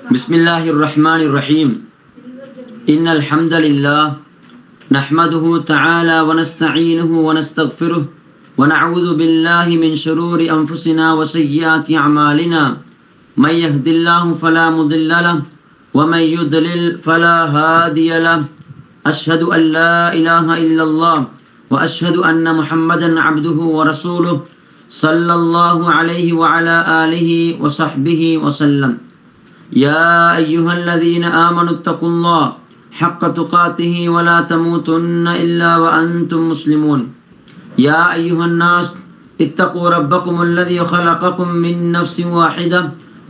بسم الله الرحمن الرحيم إن الحمد لله نحمده تعالى ونستعينه ونستغفره ونعوذ بالله من شرور أنفسنا وسيئات أعمالنا من يهد الله فلا مضل له ومن يضلل فلا هادي له أشهد أن لا إله إلا الله وأشهد أن محمدا عبده ورسوله صلى الله عليه وعلى آله وصحبه وسلم يا أيها الذين آمنوا اتقوا الله حق تقاته ولا تموتن إلا وأنتم مسلمون يا أيها الناس اتقوا ربكم الذي خلقكم من نفس واحدة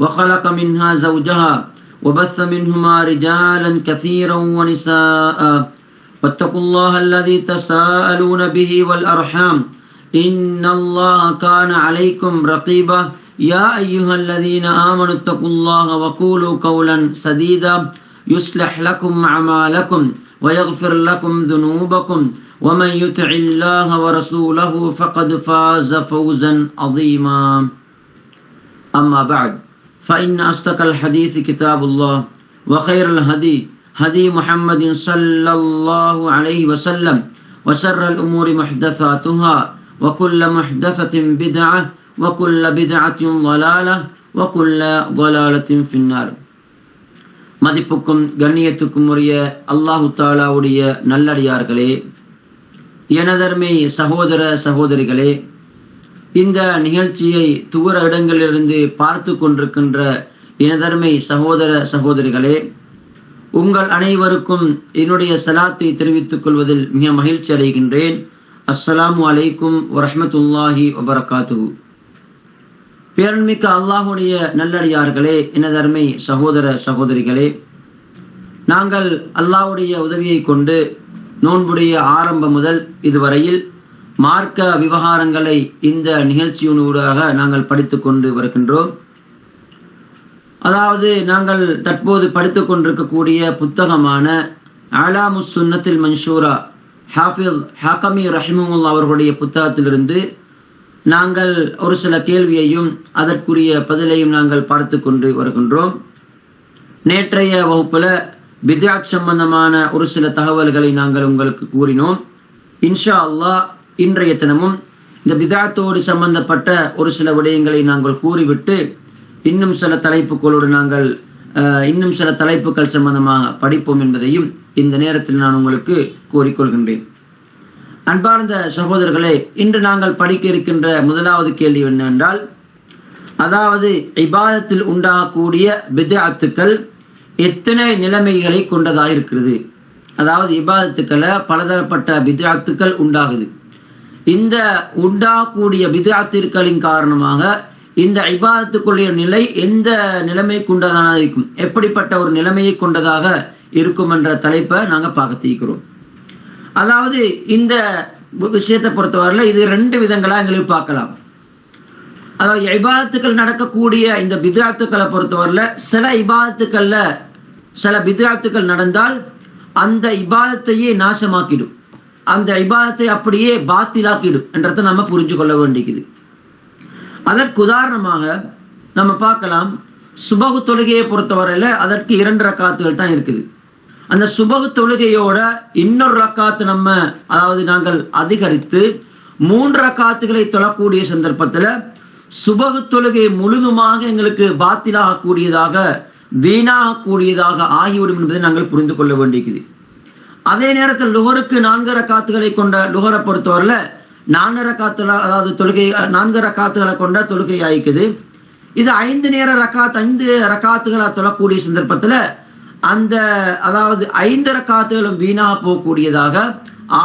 وخلق منها زوجها وبث منهما رجالا كثيرا ونساء واتقوا الله الذي تساءلون به والأرحام إن الله كان عليكم رقيبا يا أيها الذين آمنوا اتقوا الله وقولوا قولا سديدا يصلح لكم أعمالكم ويغفر لكم ذنوبكم ومن يطع الله ورسوله فقد فاز فوزا عظيما أما بعد فإن أصدق الحديث كتاب الله وخير الهدي هدي محمد صلى الله عليه وسلم وشر الأمور محدثاتها وكل محدثة بدعة وكل بدعة ضلالة وكل ضلالة في النار. மதிப்புக்கும் கண்ணியத்துக்கும் உரிய அல்லாஹு தாலாவுடைய நல்லடியார்களே, எனதர்மை சகோதர சகோதரிகளே, இந்த நிகழ்ச்சியை தூர இடங்களிலிருந்து பார்த்து கொண்டிருக்கின்ற எனதர்மை சகோதர சகோதரிகளே, உங்கள் அனைவருக்கும் என்னுடைய சலாத்தை தெரிவித்துக் கொள்வதில் மிக மகிழ்ச்சி அடைகின்றேன். அஸ்ஸலாமு அலைக்கும் வரஹ்மத்துல்லாஹி வபரகாத்துஹு. பேரன்மிக்க அல்லாஹுடைய நல்லடியார்களே, எனதர்மை சகோதர சகோதரிகளே, நாங்கள் அல்லாஹ்வுடைய உதவியை கொண்டு நோன்புடைய ஆரம்பம் முதல் இதுவரையில் மார்க்க விவகாரங்களை இந்த நிகழ்ச்சியினூடாக நாங்கள் படித்துக் கொண்டு வருகின்றோம். அதாவது நாங்கள் தற்போது படித்துக் கொண்டிருக்கக்கூடிய புத்தகமான அலாமுஸ் சுன்னத்தில் மன்சூரா ஹாஃபிஸ் ஹாக்கமி ரஹிமஹுல்லாஹ் அவர்களுடைய புத்தகத்திலிருந்து நாங்கள் ஒரு சில கேள்வியையும் அதற்குரிய பதிலையும் நாங்கள் பார்த்து கொண்டு வருகின்றோம். நேற்றைய வகுப்புல பித்அத் சம்பந்தமான ஒரு சில தகவல்களை நாங்கள் உங்களுக்கு கூறினோம். இன்ஷா அல்லாஹ் இன்றைய தினமும் இந்த பித்அத்தோடு சம்பந்தப்பட்ட ஒரு சில விடயங்களை நாங்கள் கூறிவிட்டு இன்னும் சில தலைப்புகள் சம்பந்தமாக படிப்போம் என்பதையும் இந்த நேரத்தில் நான் உங்களுக்கு கூறிக்கொள்கின்றேன். அன்பார்ந்த சகோதரர்களே, இன்று நாங்கள் படிக்க இருக்கின்ற முதலாவது கேள்வி என்னவென்றால், அதாவது இபாதத்தில் உண்டாகக்கூடிய பித்அத்துக்கள் எத்தனை நிலைமைகளை கொண்டதாக இருக்கிறது. அதாவது இபாதத்துக்களை பலதரப்பட்ட பித்அத்துக்கள் உண்டாகுது. இந்த உண்டாகக்கூடிய பித்அத்துக்களின் காரணமாக இந்த இபாதத்துக்குரிய நிலை எந்த நிலைமை கொண்டதாக இருக்கும், எப்படிப்பட்ட ஒரு நிலைமையை கொண்டதாக இருக்கும் என்ற தலைப்பை நாங்க பார்க்க தீக்கிறோம். அதாவது இந்த விஷயத்தை பொறுத்தவரையில இது ரெண்டு விதங்களா எங்களுக்கு பார்க்கலாம். அதாவது இபாதத்துக்கள் நடக்கக்கூடிய இந்த பித்அத்துக்களை பொறுத்தவரையில சில பித்அத்துக்கள் நடந்தால் அந்த இபாதத்தையே நாசமாக்கிடும், அந்த இபாதத்தை அப்படியே பாத்திலாக்கிடும் என்றதை நம்ம புரிஞ்சு கொள்ள வேண்டியது. அதற்கு உதாரணமாக நம்ம பார்க்கலாம், சுபஹ் தொழுகையை பொறுத்தவரையில அதற்கு 2 ரக்காத்துகள் தான் இருக்குது. அந்த சுபஹ் தொழுகையோட இன்னொரு ரக்காத்து அதாவது நாங்கள் அதிகரித்து 3 ரக்காத்துகளை தொழக்கூடிய சந்தர்ப்பத்துல சுபஹ் தொழுகை முழுதுமாக எங்களுக்கு பாத்திலாகக்கூடியதாக வீணாகக்கூடியதாக ஆகிவிடும் என்பதை நாங்கள் புரிந்து கொள்ள வேண்டியது. அதே நேரத்தில் லுஹருக்கு 4 ரக்காத்துகளை கொண்ட லுஹரை பொறுத்தவரையில 4 ரக்காத்துகளை கொண்ட தொழுகை ஆயிக்குது. இது 5 ரக்காத்துகளா தொழக்கூடிய சந்தர்ப்பத்துல அந்த அதாவது 5 ரக்காத்துகளும் வீணா போகக்கூடியதாக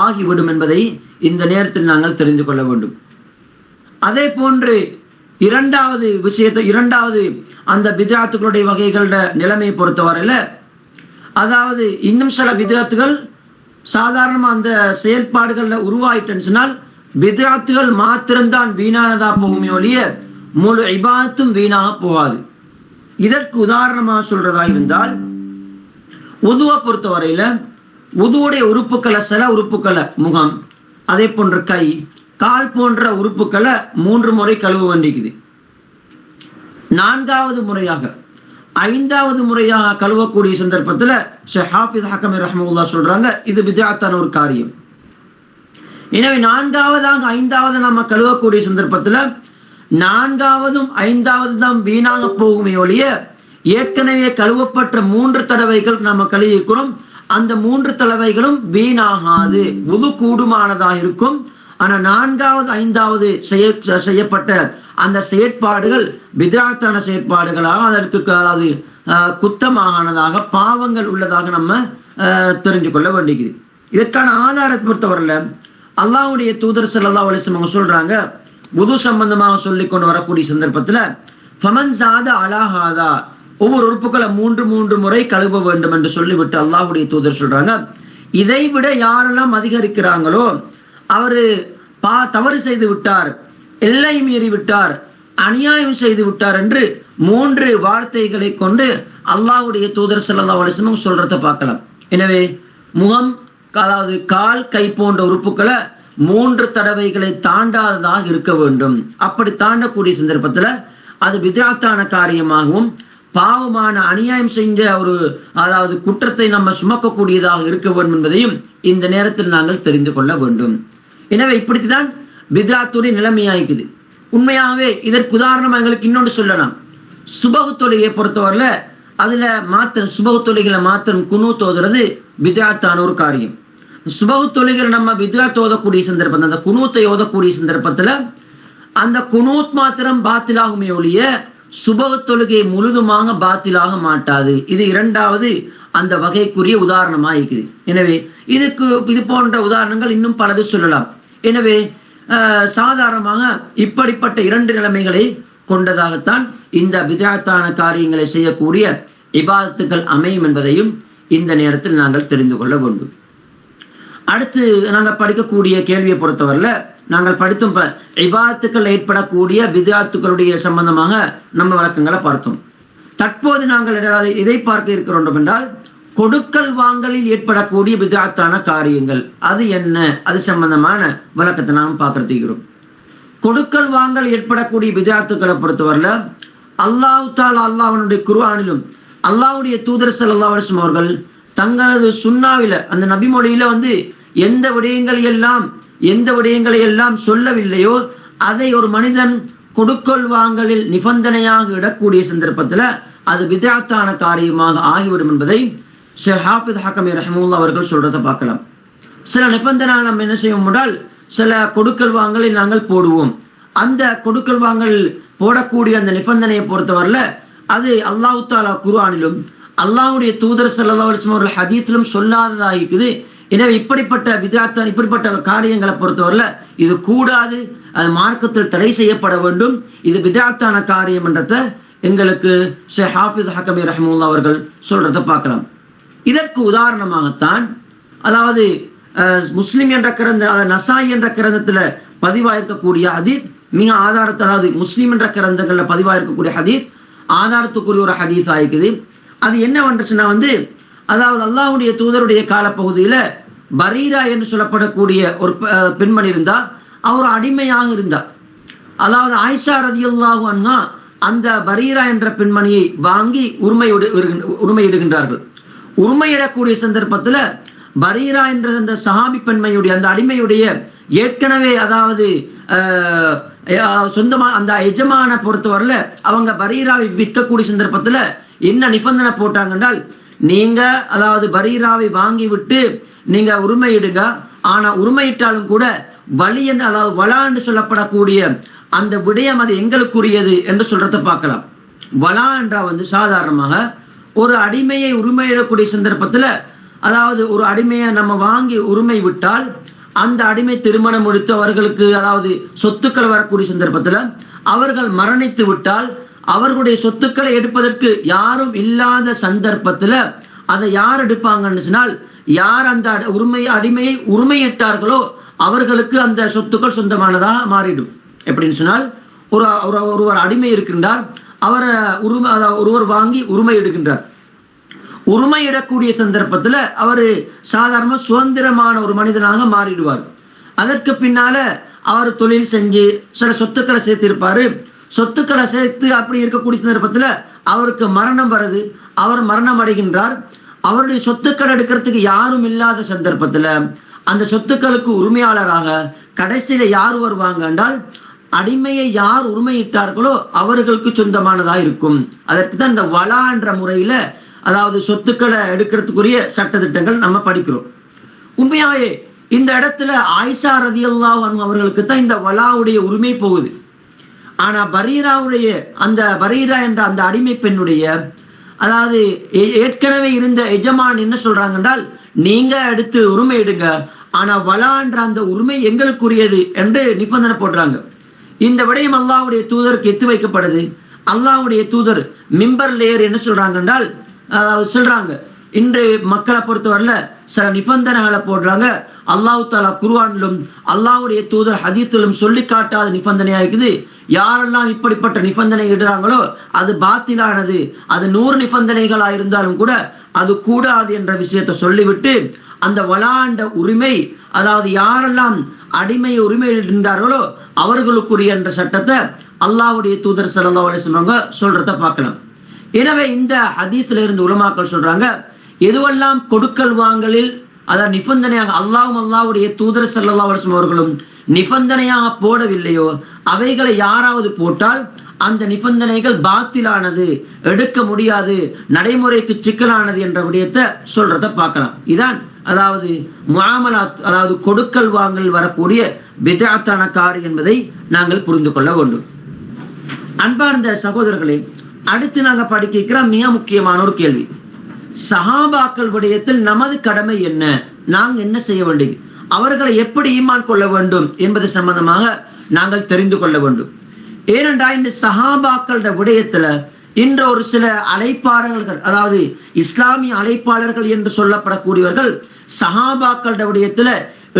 ஆகிவிடும் என்பதை இந்த நேரத்தில் நாங்கள் தெரிந்து கொள்ள வேண்டும். அதே போன்று இரண்டாவது அந்த பித்அத்துகளுடைய வகைகளோட நிலைமையை பொறுத்தவரையில, அதாவது இன்னும் சில பித்அத்துகள் சாதாரணமா அந்த செயல்பாடுகள்ல உருவாயிட்டுன்னு சொன்னால் பித்அத்துகள் மாத்திரம்தான் வீணானதா போகுமே ஒழிய முழு இபாதத்தும் வீணாக போகாது. இதற்கு உதாரணமா சொல்றதா இருந்தால், உதுவை பொறுத்தவரையில உதுவுடைய உறுப்புக்களை சில உறுப்புக்களை முகம், அதே போன்ற கை, கால் போன்ற உறுப்புக்களை 3 முறை கழுவ வேண்டியது. 4வது முறையாக 5வது முறையாக கழுவக்கூடிய சந்தர்ப்பத்துல ஷேக் ஹாஃபிஸ் ஹக்கமி ரஹ்மத்துல்லாஹ் சொல்றாங்க இது பித்அத்தான ஒரு காரியம். எனவே 4வதாக 5வது நம்ம கழுவக்கூடிய சந்தர்ப்பத்துல 4வதும் 5வது தான் வீணாக போகுமே ஒழிய ஏற்கனவே கழுவப்பட்ட 3 தடவைகள் நம்ம கழுவிக்கிறோம், அந்த 3 தடவைகளும் வீணாகாது, வுது கூடுமானதாக இருக்கும். ஆனா 4வது 5வது செய்யப்பட்ட அந்த செயற்பாடுகள் பித்அத்தான செயற்பாடுகளாக அதற்கு அதாவது குத்தமானதாக பாவங்கள் உள்ளதாக நம்ம தெரிஞ்சு கொள்ள வேண்டியது. இதற்கான ஆதாரத்தை பொறுத்தவரையில அல்லாஹ்வுடைய தூதர் ஸல்லல்லாஹு அலைஹி வஸல்லம் சொல்றாங்க, வுது சம்பந்தமாக சொல்லிக் கொண்டு வரக்கூடிய சந்தர்ப்பத்துல ஃபமன் ஸாத அலா ஹாதா, ஒவ்வொரு உறுப்புகளை 3 முறை கழுவ வேண்டும் என்று சொல்லிவிட்டு அல்லாஹ்வுடைய தூதர் சொல்றாங்க, இதை விட யாரெல்லாம் அதிகரிக்கிறாங்களோ அவரு தவறு செய்து விட்டார், எல்லை மீறி விட்டார், அநியாயம் செய்து விட்டார் என்று 3 வார்த்தைகளை கொண்டு அல்லாஹ்வுடைய தூதர் ஸல்லல்லாஹு அலைஹி வஸல்லம் சொல்றத பார்க்கலாம். எனவே முகம் அதாவது கால் கை போன்ற உறுப்புகளை 3 தடவைகளை தாண்டாததாக இருக்க வேண்டும். அப்படி தாண்டக்கூடிய சந்தர்ப்பத்துல அது பித்அத்தான காரியமாகவும் பாவமான அநியாயம் செஞ்ச ஒரு அதாவது குற்றத்தை நம்ம சுமக்கக்கூடியதாக இருக்க வேண்டும் என்பதையும் இந்த நேரத்தில் நாங்கள் தெரிந்து கொள்ள வேண்டும். எனவே இப்படித்தான் பித்அத்துடைய நிலைமையாயிக்குது. உண்மையாகவே இதற்கு உதாரணம் எங்களுக்கு இன்னொன்று சொல்லலாம். சுபஹ் தொழுகையை பொறுத்தவரையில அதுல மாத்திரம் சுபஹ் தொழுகையில மாத்திரம் குனூத் ஓதுறது பித்அத்தான ஒரு காரியம். சுபஹ் தொழுகையில நம்ம பித்அத் ஓதக்கூடிய சந்தர்ப்பம், அந்த குனூத்தை ஓதக்கூடிய சந்தர்ப்பத்துல அந்த குனூத் மாத்திரம் பாத்திலாகுமே ஒழிய சுபஹ் தொழுகை முழுதுமாக பாத்திலாக மாட்டாது. இது 2வது அந்த வகைக்குரிய உதாரணமா இருக்குது. எனவே இது போன்ற உதாரணங்கள் இன்னும் பலது சொல்லலாம். எனவே சாதாரணமாக இப்படிப்பட்ட 2 நிலைமைகளை கொண்டதாகத்தான் இந்த பித்அத்தான காரியங்களை செய்யக்கூடிய இபாதத்துகள் அமையும் என்பதையும் இந்த நேரத்தில் நாங்கள் தெரிந்து கொள்ள வேண்டும். அடுத்து நாங்கள் படிக்கக்கூடிய கேள்வியை பொறுத்தவரையில நாங்கள் படித்தும் இபாதத்துக்கள் ஏற்படக்கூடிய பித்அத்துக்களுடைய சம்பந்தமாக நம்ம விளக்கங்களை பார்த்தோம். தற்போது நாங்கள் இதை பார்க்க இருக்கிறோம் என்றால் கொடுக்கல் வாங்கலில் ஏற்படக்கூடிய பித்அத்தான காரியங்கள் அது என்ன, அது சம்பந்தமான விளக்கத்தை நாம் பார்க்கிறோம். கொடுக்கல் வாங்கல் ஏற்படக்கூடிய பித்அத்துக்களை பொறுத்தவரையில அல்லாஹ் தஆலா அல்லாஹ்வுடைய குர்ஆனிலும் அல்லாஹ்வுடைய தூதர் ஸல்லல்லாஹு அலைஹி வஸல்லம் அவர்கள் தங்களது சுன்னாவில அந்த நபிமொழியில எந்த விடயங்களை எல்லாம் சொல்லவில்லையோ அதை ஒரு மனிதன் கொடுக்கல் வாங்கலில் நிபந்தனையாக இடக்கூடிய சந்தர்ப்பத்துல அது பித்அத்தான காரியமாக ஆகிவிடும் என்பதை ஷேக் ஹாஃபிஸ் ஹக்கமி ரஹ்மத்துல்லாஹி அவர்கள் சொல்றதை பார்க்கலாம். சில நிபந்தனை நம்ம என்ன செய்வோம் என்றால் சில கொடுக்கல் வாங்கலில் நாங்கள் போடுவோம். அந்த கொடுக்கல் வாங்கல் போடக்கூடிய அந்த நிபந்தனையை பொறுத்தவரையில அது அல்லாஹ் தஆலா குர்ஆனிலும் அல்லாஹ்வுடைய தூதர் ஸல்லல்லாஹு அலைஹி வஸல்லம் அவர்கள் ஹதீஸிலும் சொல்லாததாக இருக்குது. எனவே இப்படிப்பட்ட காரியங்களை பொறுத்தவரையில இது கூடாது, அது மார்க்கத்தில் தடை செய்யப்பட வேண்டும், இது பித்அத்தான காரியம் என்றதை எங்களுக்கு ஷேக் ஹாஃபிஸ் ஹக்கமி ரஹ்மத்துல்லாஹி அவர்கள் சொல்றதை பார்க்கலாம். இதற்கு உதாரணமாகத்தான் அதாவது முஸ்லிம் என்ற நசாயி என்ற கிரந்தத்துல பதிவாயிருக்கக்கூடிய ஹதீஸ் மிக ஆதாரத்தை, அதாவது முஸ்லிம் என்ற கிரந்தங்கள்ல பதிவாயிருக்கக்கூடிய ஹதீஸ் ஆதாரத்துக்குரிய ஒரு ஹதீஸ் ஆயிக்குது. அது என்னவென்றுச்சுன்னா அதாவது அல்லாஹ்வுடைய தூதருடைய காலப்பகுதியில பரீரா என்று சொல்லப்படக்கூடிய ஒரு பெண்மணி இருந்தா, அவர் அடிமையாக இருந்தார். அதாவது ஆயிஷா ரலியல்லாஹு அன்ஹா அந்த பரீரா என்ற பெண்மணியை வாங்கி உரிமையிடுகின்றார்கள். உரிமையிடக்கூடிய சந்தர்ப்பத்துல பரீரா என்ற அந்த சஹாபி பெண்மையுடைய அந்த அடிமையுடைய ஏற்கனவே அதாவது சொந்தமா அந்த எஜமான பொறுத்தவரையில அவங்க பரீராவை விற்கக்கூடிய சந்தர்ப்பத்துல என்ன நிபந்தனை போட்டாங்க என்றால், நீங்க அதாவது பரீராவை வாங்கி விட்டு நீங்க உரிமையிடுங்க, ஆனா உரிமையிட்டாலும் கூட வலி என்று அதாவது வலா என்று சொல்லப்படக்கூடிய அந்த விடயம் அது எங்களுக்குரியது என்று சொல்றதை பார்க்கலாம். வலா என்றா சாதாரணமாக ஒரு அடிமையை உரிமையிடக்கூடிய சந்தர்ப்பத்துல அதாவது ஒரு அடிமையை நம்ம வாங்கி உரிமை விட்டால் அந்த அடிமை திருமணம் முடித்து அவர்களுக்கு அதாவது சொத்துக்கள் வரக்கூடிய சந்தர்ப்பத்துல அவர்கள் மரணித்து விட்டால் அவர்களுடைய சொத்துக்களை எடுப்பதற்கு யாரும் இல்லாத சந்தர்ப்பத்துல அதை யார் எடுப்பாங்கன்னு சொன்னால், யார் அந்த அடிமையை உரிமையிட்டார்களோ அவர்களுக்கு அந்த சொத்துக்கள் சொந்தமானதாக மாறிடும். எப்படின்னு சொன்னால் ஒருவர் அடிமை இருக்கின்றார், அவரை ஒருவர் வாங்கி உரிமையிடுகின்றார். உரிமையிடக்கூடிய சந்தர்ப்பத்துல அவரு சாதாரண சுதந்திரமான ஒரு மனிதனாக மாறிடுவார். அதற்கு பின்னால அவர் தொழில் செஞ்சு சில சொத்துக்களை சேர்த்திருப்பாரு. சொத்துக்களை சேர்த்து அப்படி இருக்கக்கூடிய சந்தர்ப்பத்துல அவருக்கு மரணம் வருது, அவர் மரணம் அடைகின்றார். அவருடைய சொத்துக்கள் எடுக்கிறதுக்கு யாரும் இல்லாத சந்தர்ப்பத்துல அந்த சொத்துக்களுக்கு உரிமையாளராக கடைசியில யார் வருவாங்க என்றால், அடிமையை யார் உரிமையிட்டார்களோ அவர்களுக்கு சொந்தமானதா இருக்கும். அதற்கு தான் இந்த வலா என்ற முறையில, அதாவது சொத்துக்களை எடுக்கிறதுக்குரிய சட்டத்திட்டங்கள் நம்ம படிக்கிறோம். உண்மையாவே இந்த இடத்துல ஆயிஷா ரலியல்லாஹு அன்ஹா அவர்களுக்கு தான் இந்த வலாவுடைய உரிமை போகுது. ஆனா பரீராவுடைய அந்த பரீரா என்ற அந்த அடிமை பெண்ணுடைய, அதாவது ஏற்கனவே இருந்த எஜமான் என்ன சொல்றாங்க என்றால், நீங்க எடுத்து உரிமை எடுங்க, ஆனா வலா என்ற அந்த உரிமை எங்களுக்குரியது என்று நிபந்தனை போடுறாங்க. இந்த விடயம் அல்லாஹ்வுடைய தூதருக்கு எத்து வைக்கப்படுது. அல்லாஹ்வுடைய தூதர் மிம்பர் லேயர் என்ன சொல்றாங்க என்றால், அதாவது சொல்றாங்க, இன்று மக்களை பொறுத்தவரையில சில நிபந்தனைகளை போடுறாங்க. அல்லாஹ் தஆலா குர்ஆனிலும் அல்லாஹ்வுடைய தூதர் ஹதீஸிலும் சொல்லி காட்டாத நிபந்தனையா இருக்குது. யாரெல்லாம் இப்படிப்பட்ட நிபந்தனை இடுறாங்களோ அது பாத்திலானது, அது 100 நிபந்தனைகளா இருந்தாலும் கூட அது கூடாது என்ற விஷயத்தை சொல்லிவிட்டு, அந்த வலாண்ட உரிமை, அதாவது யாரெல்லாம் அடிமை உரிமை இடுகின்றார்களோ அவர்களுக்குரிய என்ற சட்டத்தை அல்லாஹ்வுடைய தூதர் ஸல்லல்லாஹு அலைஹி வஸல்லம் சொல்றத பார்க்கலாம். எனவே இந்த ஹதீஸ்ல இருந்து உலமாக்கள் சொல்றாங்க, எதுவெல்லாம் கொடுக்கல் வாங்கலில் அதாவது நிபந்தனையாக அல்லாஹ்வும் அல்லாஹ்வுடைய தூதர் ஸல்லல்லாஹு அலைஹி வஸல்லம் அவர்களும் நிபந்தனையாக போடவில்லையோ அவைகளை யாராவது போட்டால் அந்த நிபந்தனைகள் பாத்திலானது, எடுக்க முடியாது, நடைமுறைக்கு சிக்கலானது என்ற விடயத்தை சொல்றத பார்க்கலாம். இதான் அதாவது முஆமலாத், அதாவது கொடுக்கல் வாங்கல் வரக்கூடிய பித்அத்தான காரியம் என்பதை நாங்கள் புரிந்து கொள்ள வேண்டும். அன்பார்ந்த சகோதரர்களே, அடுத்து நாங்க படிக்கிற மிக முக்கியமான ஒரு கேள்வி, சஹாபாக்கள் விடயத்தில் நமது கடமை என்ன, நாங்க என்ன செய்ய வேண்டியது, அவர்களை எப்படி ஈமான் கொள்ள வேண்டும் என்பது சம்பந்தமாக நாங்கள் தெரிந்து கொள்ள வேண்டும். ஏனென்றால் இந்த சஹாபாக்கள விடயத்துல இன்று ஒரு சில அழைப்பாளர்கள், அதாவது இஸ்லாமிய அழைப்பாளர்கள் என்று சொல்லப்படக்கூடியவர்கள் சஹாபாக்கள விடயத்துல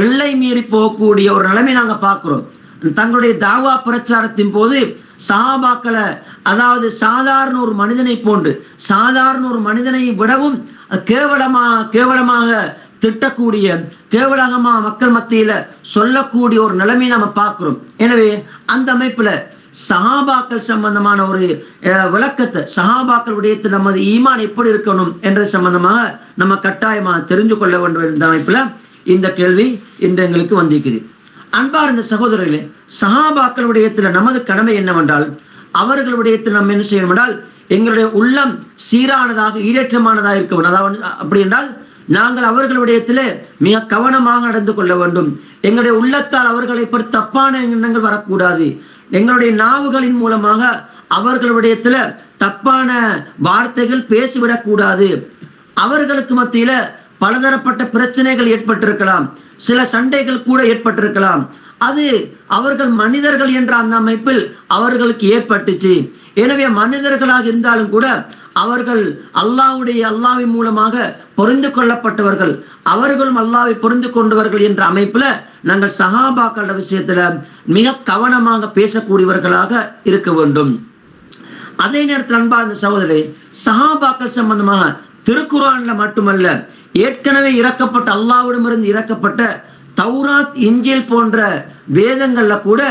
எல்லை மீறி போகக்கூடிய ஒரு நிலைமை நாங்க பார்க்கிறோம். தங்களுடைய தாவா பிரச்சாரத்தின் போது சஹாபாக்களை, அதாவது சாதாரண ஒரு மனிதனை போன்று, சாதாரண ஒரு மனிதனை விடவும் கேவலமாக திட்டக்கூடிய, கேவலமா மக்கள் மத்தியில சொல்லக்கூடிய ஒரு நிலைமை நம்ம பார்க்கிறோம். எனவே அந்த அமைப்புல சஹாபாக்கள் சம்பந்தமான ஒரு விளக்கத்தை, சஹாபாக்கள் விடயத்தில் நமது ஈமான் எப்படி இருக்கணும் என்ற சம்பந்தமாக நம்ம கட்டாயமாக தெரிந்து கொள்ள வேண்டும் என்ற அமைப்புல இந்த கேள்வி இன்று எங்களுக்கு வந்திருக்குது. அன்பார்ந்த சகோதரர்களே, சஹாபாக்கள் விடயத்துல நமது கடமை என்னவென்றால், அவர்கள் விடயத்தில் நம்ம என்ன செய்யணும் என்றால், எங்களுடைய உள்ளம் சீரானதாக, ஈடேற்றமானதாக இருக்க வேண்டும். அதாவது அப்படி என்றால் நாங்கள் அவர்கள் விடயத்திலே மிக கவனமாக நடந்து கொள்ள வேண்டும். எங்களுடைய உள்ளத்தால் அவர்களை பற்றி தப்பான எண்ணங்கள் வரக்கூடாது. எங்களுடைய நாவுகளின் மூலமாக அவர்கள் விடயத்துல தப்பான வார்த்தைகள் பேசிவிடக் கூடாது. அவர்களுக்கு மத்தியில பலதரப்பட்ட பிரச்சனைகள் ஏற்பட்டிருக்கலாம், சில சண்டைகள் கூட ஏற்பட்டிருக்கலாம். அது அவர்கள் மனிதர்கள் என்ற அந்த அமைப்பில் அவர்களுக்கு ஏற்பட்டுச்சு. எனவே மனிதர்களாக இருந்தாலும் கூட அவர்கள் அல்லாஹ்வின் மூலமாக பொருந்து கொள்ளப்பட்டவர்கள், அவர்களும் அல்லாஹ்வை பொருந்து கொண்டவர்கள் என்ற அமைப்புல நாங்கள் சஹாபாக்கள விஷயத்துல மிக கவனமாக பேசக்கூடியவர்களாக இருக்க வேண்டும். அதே நேரத்தில் அன்பார்ந்த சகோதரரே, சஹாபாக்கள் சம்பந்தமாக திருக்குர்ஆன்ல மட்டுமல்ல, ஏற்கனவே இறக்கப்பட்ட அல்லாஹ்விடமிருந்து இறக்கப்பட்ட தௌராத், இன்ஜீல் போன்ற வேதங்கள்ல கூட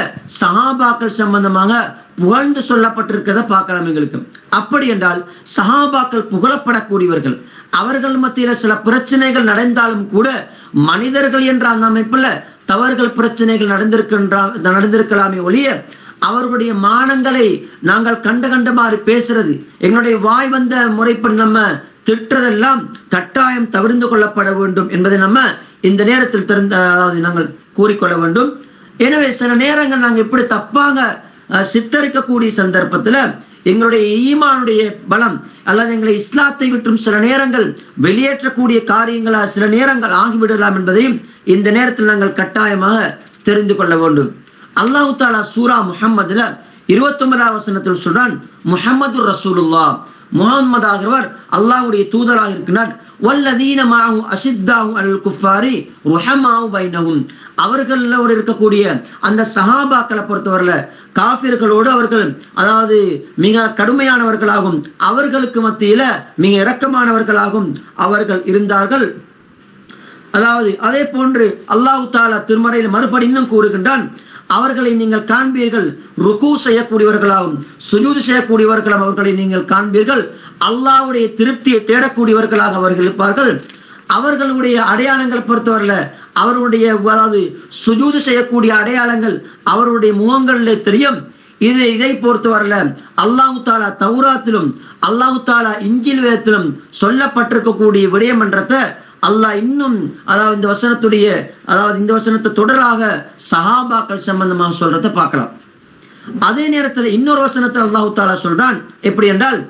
சஹாபாக்கள் சம்பந்தமாக புகழ்ந்து சொல்லப்பட்டிருக்கிறத பார்க்கலாம் எங்களுக்கு. அப்படி என்றால் சஹாபாக்கள் புகழப்படக்கூடியவர்கள். அவர்கள் மத்தியில சில பிரச்சனைகள் நடந்தாலும் கூட மனிதர்கள் என்ற அந்த அமைப்புல தவறுகள், பிரச்சனைகள் நடந்திருக்கலாமே ஒழிய அவர்களுடைய மானங்களை நாங்கள் கண்டமாறு பேசுறது, எங்களுடைய வாய் வந்த முறைப்படி நம்ம திட்டுறதெல்லாம் கட்டாயம் தவிர்த்து கொள்ளப்பட வேண்டும் என்பதை நம்ம இந்த நேரத்தில் நாங்கள் கூறிக்கொள்ள வேண்டும். எனவே சில நேரங்கள் நாங்கள் எப்படி தப்பாக சித்தரிக்கக்கூடிய சந்தர்ப்பத்துல எங்களுடைய ஈமானுடைய பலம் அல்லது எங்களை இஸ்லாத்தை விட்டும் சில நேரங்கள் வெளியேற்றக்கூடிய காரியங்களா சில நேரங்கள் ஆகிவிடலாம் என்பதையும் இந்த நேரத்தில் நாங்கள் கட்டாயமாக தெரிந்து கொள்ள வேண்டும். அல்லாஹ் தஆலா சூரா முஹம்மதுல 29வது வசனத்தில் சொல்றான், முஹம்மது ரசூலுல்லாஹ், முஹம்மது ஆகிறவர் அல்லாஹ்வுடைய தூதராக இருக்கிறார். வல்லதீன மஅஹு அஷித்தாஹு அலல் குஃபாரி ருஹமாஉ பைனஹும், அவர்களோடு இருக்கக்கூடிய அந்த சஹாபாக்களை பொறுத்தவரையில காபிர்களோடு அவர்கள், அதாவது மிக கடுமையானவர்களாகும், அவர்களுக்கு மத்தியில மிக இரக்கமானவர்களாகும் அவர்கள் இருந்தார்கள். அதாவது அதே போன்று அல்லாஹ் தஆலா திருமறையில் மறுபடி இன்னும் கூறுகின்றான், அவர்களை நீங்கள் காண்பீர்கள் ருக்கு செய்யக்கூடியவர்களாகவும் சுஜூது செய்யக்கூடியவர்களாகவும் அவர்களை நீங்கள் காண்பீர்கள், அல்லாஹ்வுடைய திருப்தியை தேடக்கூடியவர்களாக அவர்கள் இருப்பார்கள். அவர்களுடைய அடையாளங்களை பொறுத்தவரையில அவர்களுடைய அதாவது சுஜூது செய்யக்கூடிய அடையாளங்கள் அவருடைய முகங்களிலே தெரியும். இதை பொறுத்தவரையில அல்லாஹ் தஆலா தௌராத்திலும் அல்லாஹ் தஆலா இன்ஜீல் வேதத்திலும் சொல்லப்பட்டிருக்கக்கூடிய விடயம் என்றதை அல்லாஹ் இன்னும் அதாவது இந்த வசனத்தை தொடராக சஹாபாக்கள் சம்பந்தமாக சொல்றதை பார்க்கலாம். அதே நேரத்தில் இன்னொரு வசனத்தில் அல்லாஹ் தஆலா சொல்றான், எப்படி என்றால்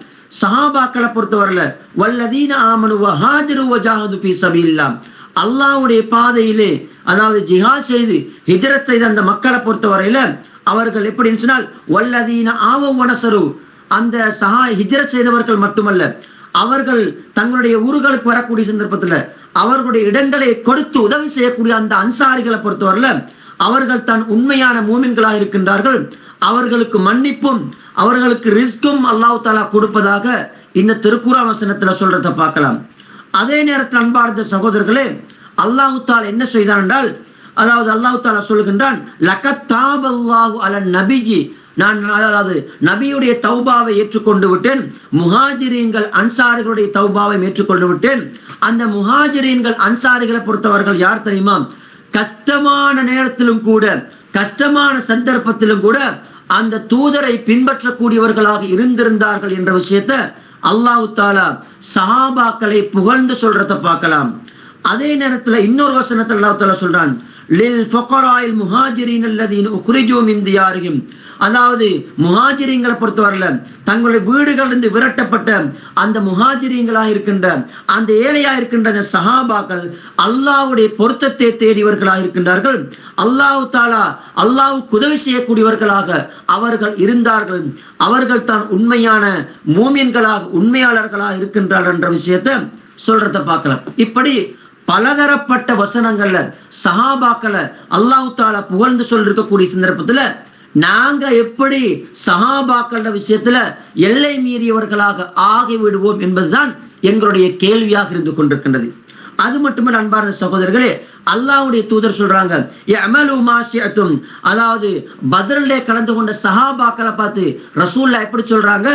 சஹாபாக்களை பொறுத்தவரையில வல்லதீன ஆமனு வஹாஜரு வஜாஹது ஃபீ ஸபீலில்லாஹ், அல்லாஹ்வுடைய பாதையிலே அதாவது ஜிஹாத் செய்து ஹிஜ்ரத் செய்த அந்த மக்களை பொறுத்தவரையில அவர்கள் எப்படின்னு சொன்னால் வல்லதீன ஆவவ் வனஸரு, அந்த ஹிஜ்ரத் செய்தவர்கள் மட்டுமல்ல, அவர்கள் தங்களுடைய ஊர்களுக்கு வரக்கூடிய சந்தர்ப்பத்தில் அவர்களுடைய இடங்களை கொடுத்து உதவி செய்யக்கூடிய அந்த அன்சாரிகளை பொறுத்தவரையில அவர்கள் தான் உண்மையான மூமின்களாக இருக்கின்றார்கள். அவர்களுக்கு மன்னிப்பும் அவர்களுக்கு ரிஸ்கும் அல்லாஹ் தஆலா கொடுப்பதாக இந்த திருக்குர்ஆன் வசனத்துல சொல்றதை பார்க்கலாம். அதே நேரத்தில் அன்பார்ந்த சகோதரர்களே, அல்லாஹ் தஆலா என்ன செய்தான் என்றால், அதாவது அல்லாஹ் தஆலா சொல்கின்றான், லகத் தாபல்லாஹு அலன் நபியி, நான் அதாவது நபியுடைய தௌபாவை ஏற்றுக்கொண்டு விட்டேன், முஹாஜிரீன்கள் அன்சாரிகளுடைய தௌபாவை ஏற்றுக்கொண்டு விட்டேன். அந்த முஹாஜிரீன்கள் அன்சாரிகளை பொறுத்தவர்கள் யார் தெரியுமா? கஷ்டமான நேரத்திலும் கூட கஷ்டமான சந்தர்ப்பத்திலும் கூட அந்த தூதரை பின்பற்றக்கூடியவர்களாக இருந்திருந்தார்கள் என்ற விஷயத்தை அல்லாஹ் தஆலா சஹாபாக்களை புகழ்ந்து சொல்றதை பார்க்கலாம். அதே நேரத்துல இன்னொரு வசனத்தில் அல்லாஹ் தஆலா சொல்றான், லில் ஃபுகராயில் முஹாஜிரின் அல்லதீன உக்ரிஜூ மின் தியாரிஹிம், அதாவது முஹாஜிரீன்களை பொறுத்தவரையில தங்களுடைய வீடுகளிலிருந்து விரட்டப்பட்ட அந்த முஹாஜிரீன்களாக இருக்கின்ற அந்த ஏழையா இருக்கின்ற அந்த சஹாபாக்கள் அல்லாஹ்வுடைய பொருத்தத்தை தேடியவர்களாக இருக்கின்றார்கள். அல்லாஹ் தஆலா அல்லாஹ்வுக்கு உதவி செய்யக்கூடியவர்களாக அவர்கள் இருந்தார்கள். அவர்கள் தான் உண்மையான மூமின்களாக உண்மையாளர்களாக இருக்கின்றார்கள் என்ற விஷயத்தை சொல்றதை பார்க்கலாம். இப்படி பலதரப்பட்ட வசனங்கள்ல சஹாபாக்களை அல்லாஹ் தஆலா புகழ்ந்து சொல்லிருக்கக்கூடிய சந்தர்ப்பத்துல நாங்க எப்படி சஹாபாக்கள விஷயத்துல எல்லை மீறியவர்களாக ஆகிவிடுவோம் என்பதுதான் எங்களுடைய கேள்வியாக இருந்து கொண்டிருக்கின்றது. அது மட்டுமல்ல அன்பார்ந்த சகோதரர்களே, அல்லாஹ்வுடைய தூதர் சொல்றாங்க, யஅமலு மா ஷிஅதும், அதாவது பத்ரிலே கலந்து கொண்ட சஹாபாக்களை பார்த்து ரசூலுல்லாஹ் எப்படி சொல்றாங்க,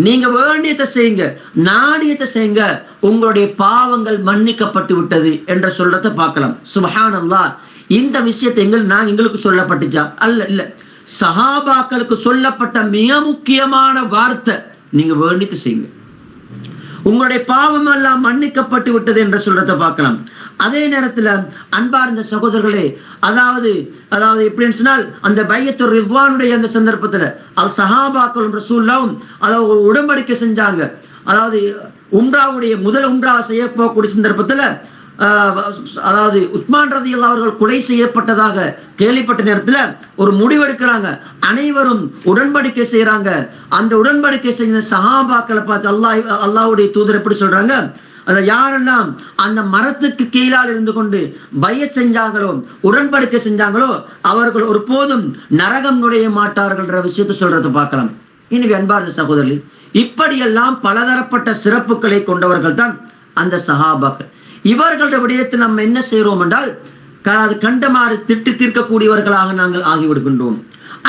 நீங்க வேண்டியதை செய்யுங்க, நாடியதை செய்யுங்க, உங்களுடைய பாவங்கள் மன்னிக்கப்பட்டு விட்டது என்ற சொல்றதை பார்க்கலாம். சுப்ஹானல்லாஹ். இந்த விஷயத்தை எங்களுக்கு சொல்லப்பட்டுச்சா? இல்ல, சஹாபாக்களுக்கு சொல்லப்பட்ட மிக முக்கியமான வார்த்தை, நீங்க வேண்டியதை செய்யுங்க, உங்களுடைய பாவம் எல்லாம் மன்னிக்கப்பட்டு விட்டது என்று சொல்றதை பார்க்கலாம். அதே நேரத்துல அன்பார்ந்த சகோதரர்களே, அதாவது எப்படின்னு சொன்னால் அந்த பையத்துர் ரித்வானுடைய அந்த சந்தர்ப்பத்துல சஹாபாக்களும் ரசூலுல்லாஹும் அதாவது ஒரு உடன்படிக்கை செஞ்சாங்க. அதாவது உம்ராவுடைய முதல் உம்ரா செய்ய போகக்கூடிய சந்தர்ப்பத்துல அதாவது உஸ்மான் ரலியல்லாஹு அவர்கள் கொலை செய்யப்பட்டதாக கேள்விப்பட்ட நேரத்துல ஒரு முடிவெடுக்கிறாங்க. அனைவரும் உடன்படிக்கை செய்யறாங்க. அந்த உடன்படிக்கை செய்த சஹாபாக்களை பார்த்து அல்லாஹ்வுடைய தூதர் எப்படி சொல்றாங்க, அத யாரெல்லாம் அந்த மரத்துக்கு கீழால் இருந்து கொண்டு பையத் செஞ்சாங்களோ உடன்படிக்கை செஞ்சாங்களோ அவர்கள் ஒரு போதும் நரகம் நுழைய மாட்டார்கள் என்ற விஷயத்தை சொல்றதை பார்க்கலாம். இனி அன்பார்ந்த சகோதரர்களே, இப்படியெல்லாம் பலதரப்பட்ட சிறப்புகளை கொண்டவர்கள் தான் அந்த சஹாபாக்கள். இவர்களுடைய விடயத்தில் நம்ம என்ன செய்யறோம் என்றால் கண்டமாறு திட்டு தீர்க்கக்கூடியவர்களாக நாங்கள் ஆகிவிடுகின்றோம்.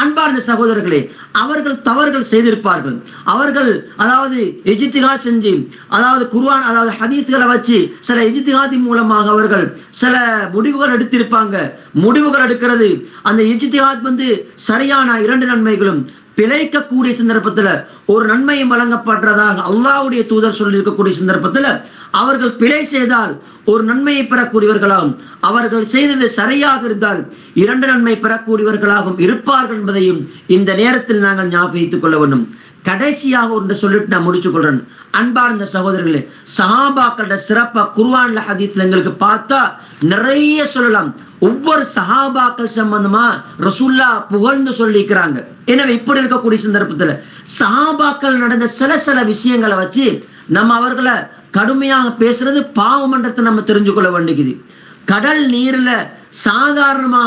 அன்பார்ந்த சகோதரர்களே, அவர்கள் தவறுகள் செய்திருப்பார்கள். அவர்கள் அதாவது இஜ்திஹாத் செஞ்சு அதாவது குர்ஆன் அதாவது ஹதீஸ்களை வச்சு சில இஜ்திஹாதின் மூலமாக அவர்கள் சில முடிவுகள் எடுத்திருப்பாங்க. முடிவுகள் எடுக்கிறது அந்த இஜ்திஹாத் சரியான இரண்டு நன்மைகளும் பிழைக்கக்கூடிய சந்தர்ப்பத்துல ஒரு நன்மையும் வழங்கப்படுறதாக அல்லாஹ்வுடைய தூதர் சொல்லி இருக்கக்கூடிய சந்தர்ப்பத்துல அவர்கள் பிழை செய்தால் ஒரு நன்மையை பெறக்கூடியவர்களாகவும் அவர்கள் செய்தது சரியாக இருந்தால் இரண்டு நன்மை பெறக்கூடியவர்களாகவும் இருப்பார்கள் என்பதையும் இந்த நேரத்தில் நாங்கள் ஞாபகித்துக் கொள்ள வேண்டும். கடைசியாக ஒன்று சொல்லிட்டு நான் முடிச்சு கொள்றேன். அன்பார்ந்த சகோதரர்களே, சஹாபாக்களோட சிறப்பா குர்ஆன்ல ஹதீஸ்ல எங்களுக்கு பார்த்தா நிறைய சொல்லலாம். ஒவ்வொரு சஹாபாக்கள் சம்பந்தமா ரசூலுல்லாஹ் புகழ்ந்து சொல்லிக்கிறாங்க. எனவே இப்படி இருக்கக்கூடிய சந்தர்ப்பத்துல சஹாபாக்கள் நடந்த சில விஷயங்களை வச்சு நம்ம அவர்களை கடுமையாக பேசுறது பாவமன்றத்தை நம்ம தெரிஞ்சு கொள்ள வேண்டியது. கடல் நீர்ல சாதாரணமா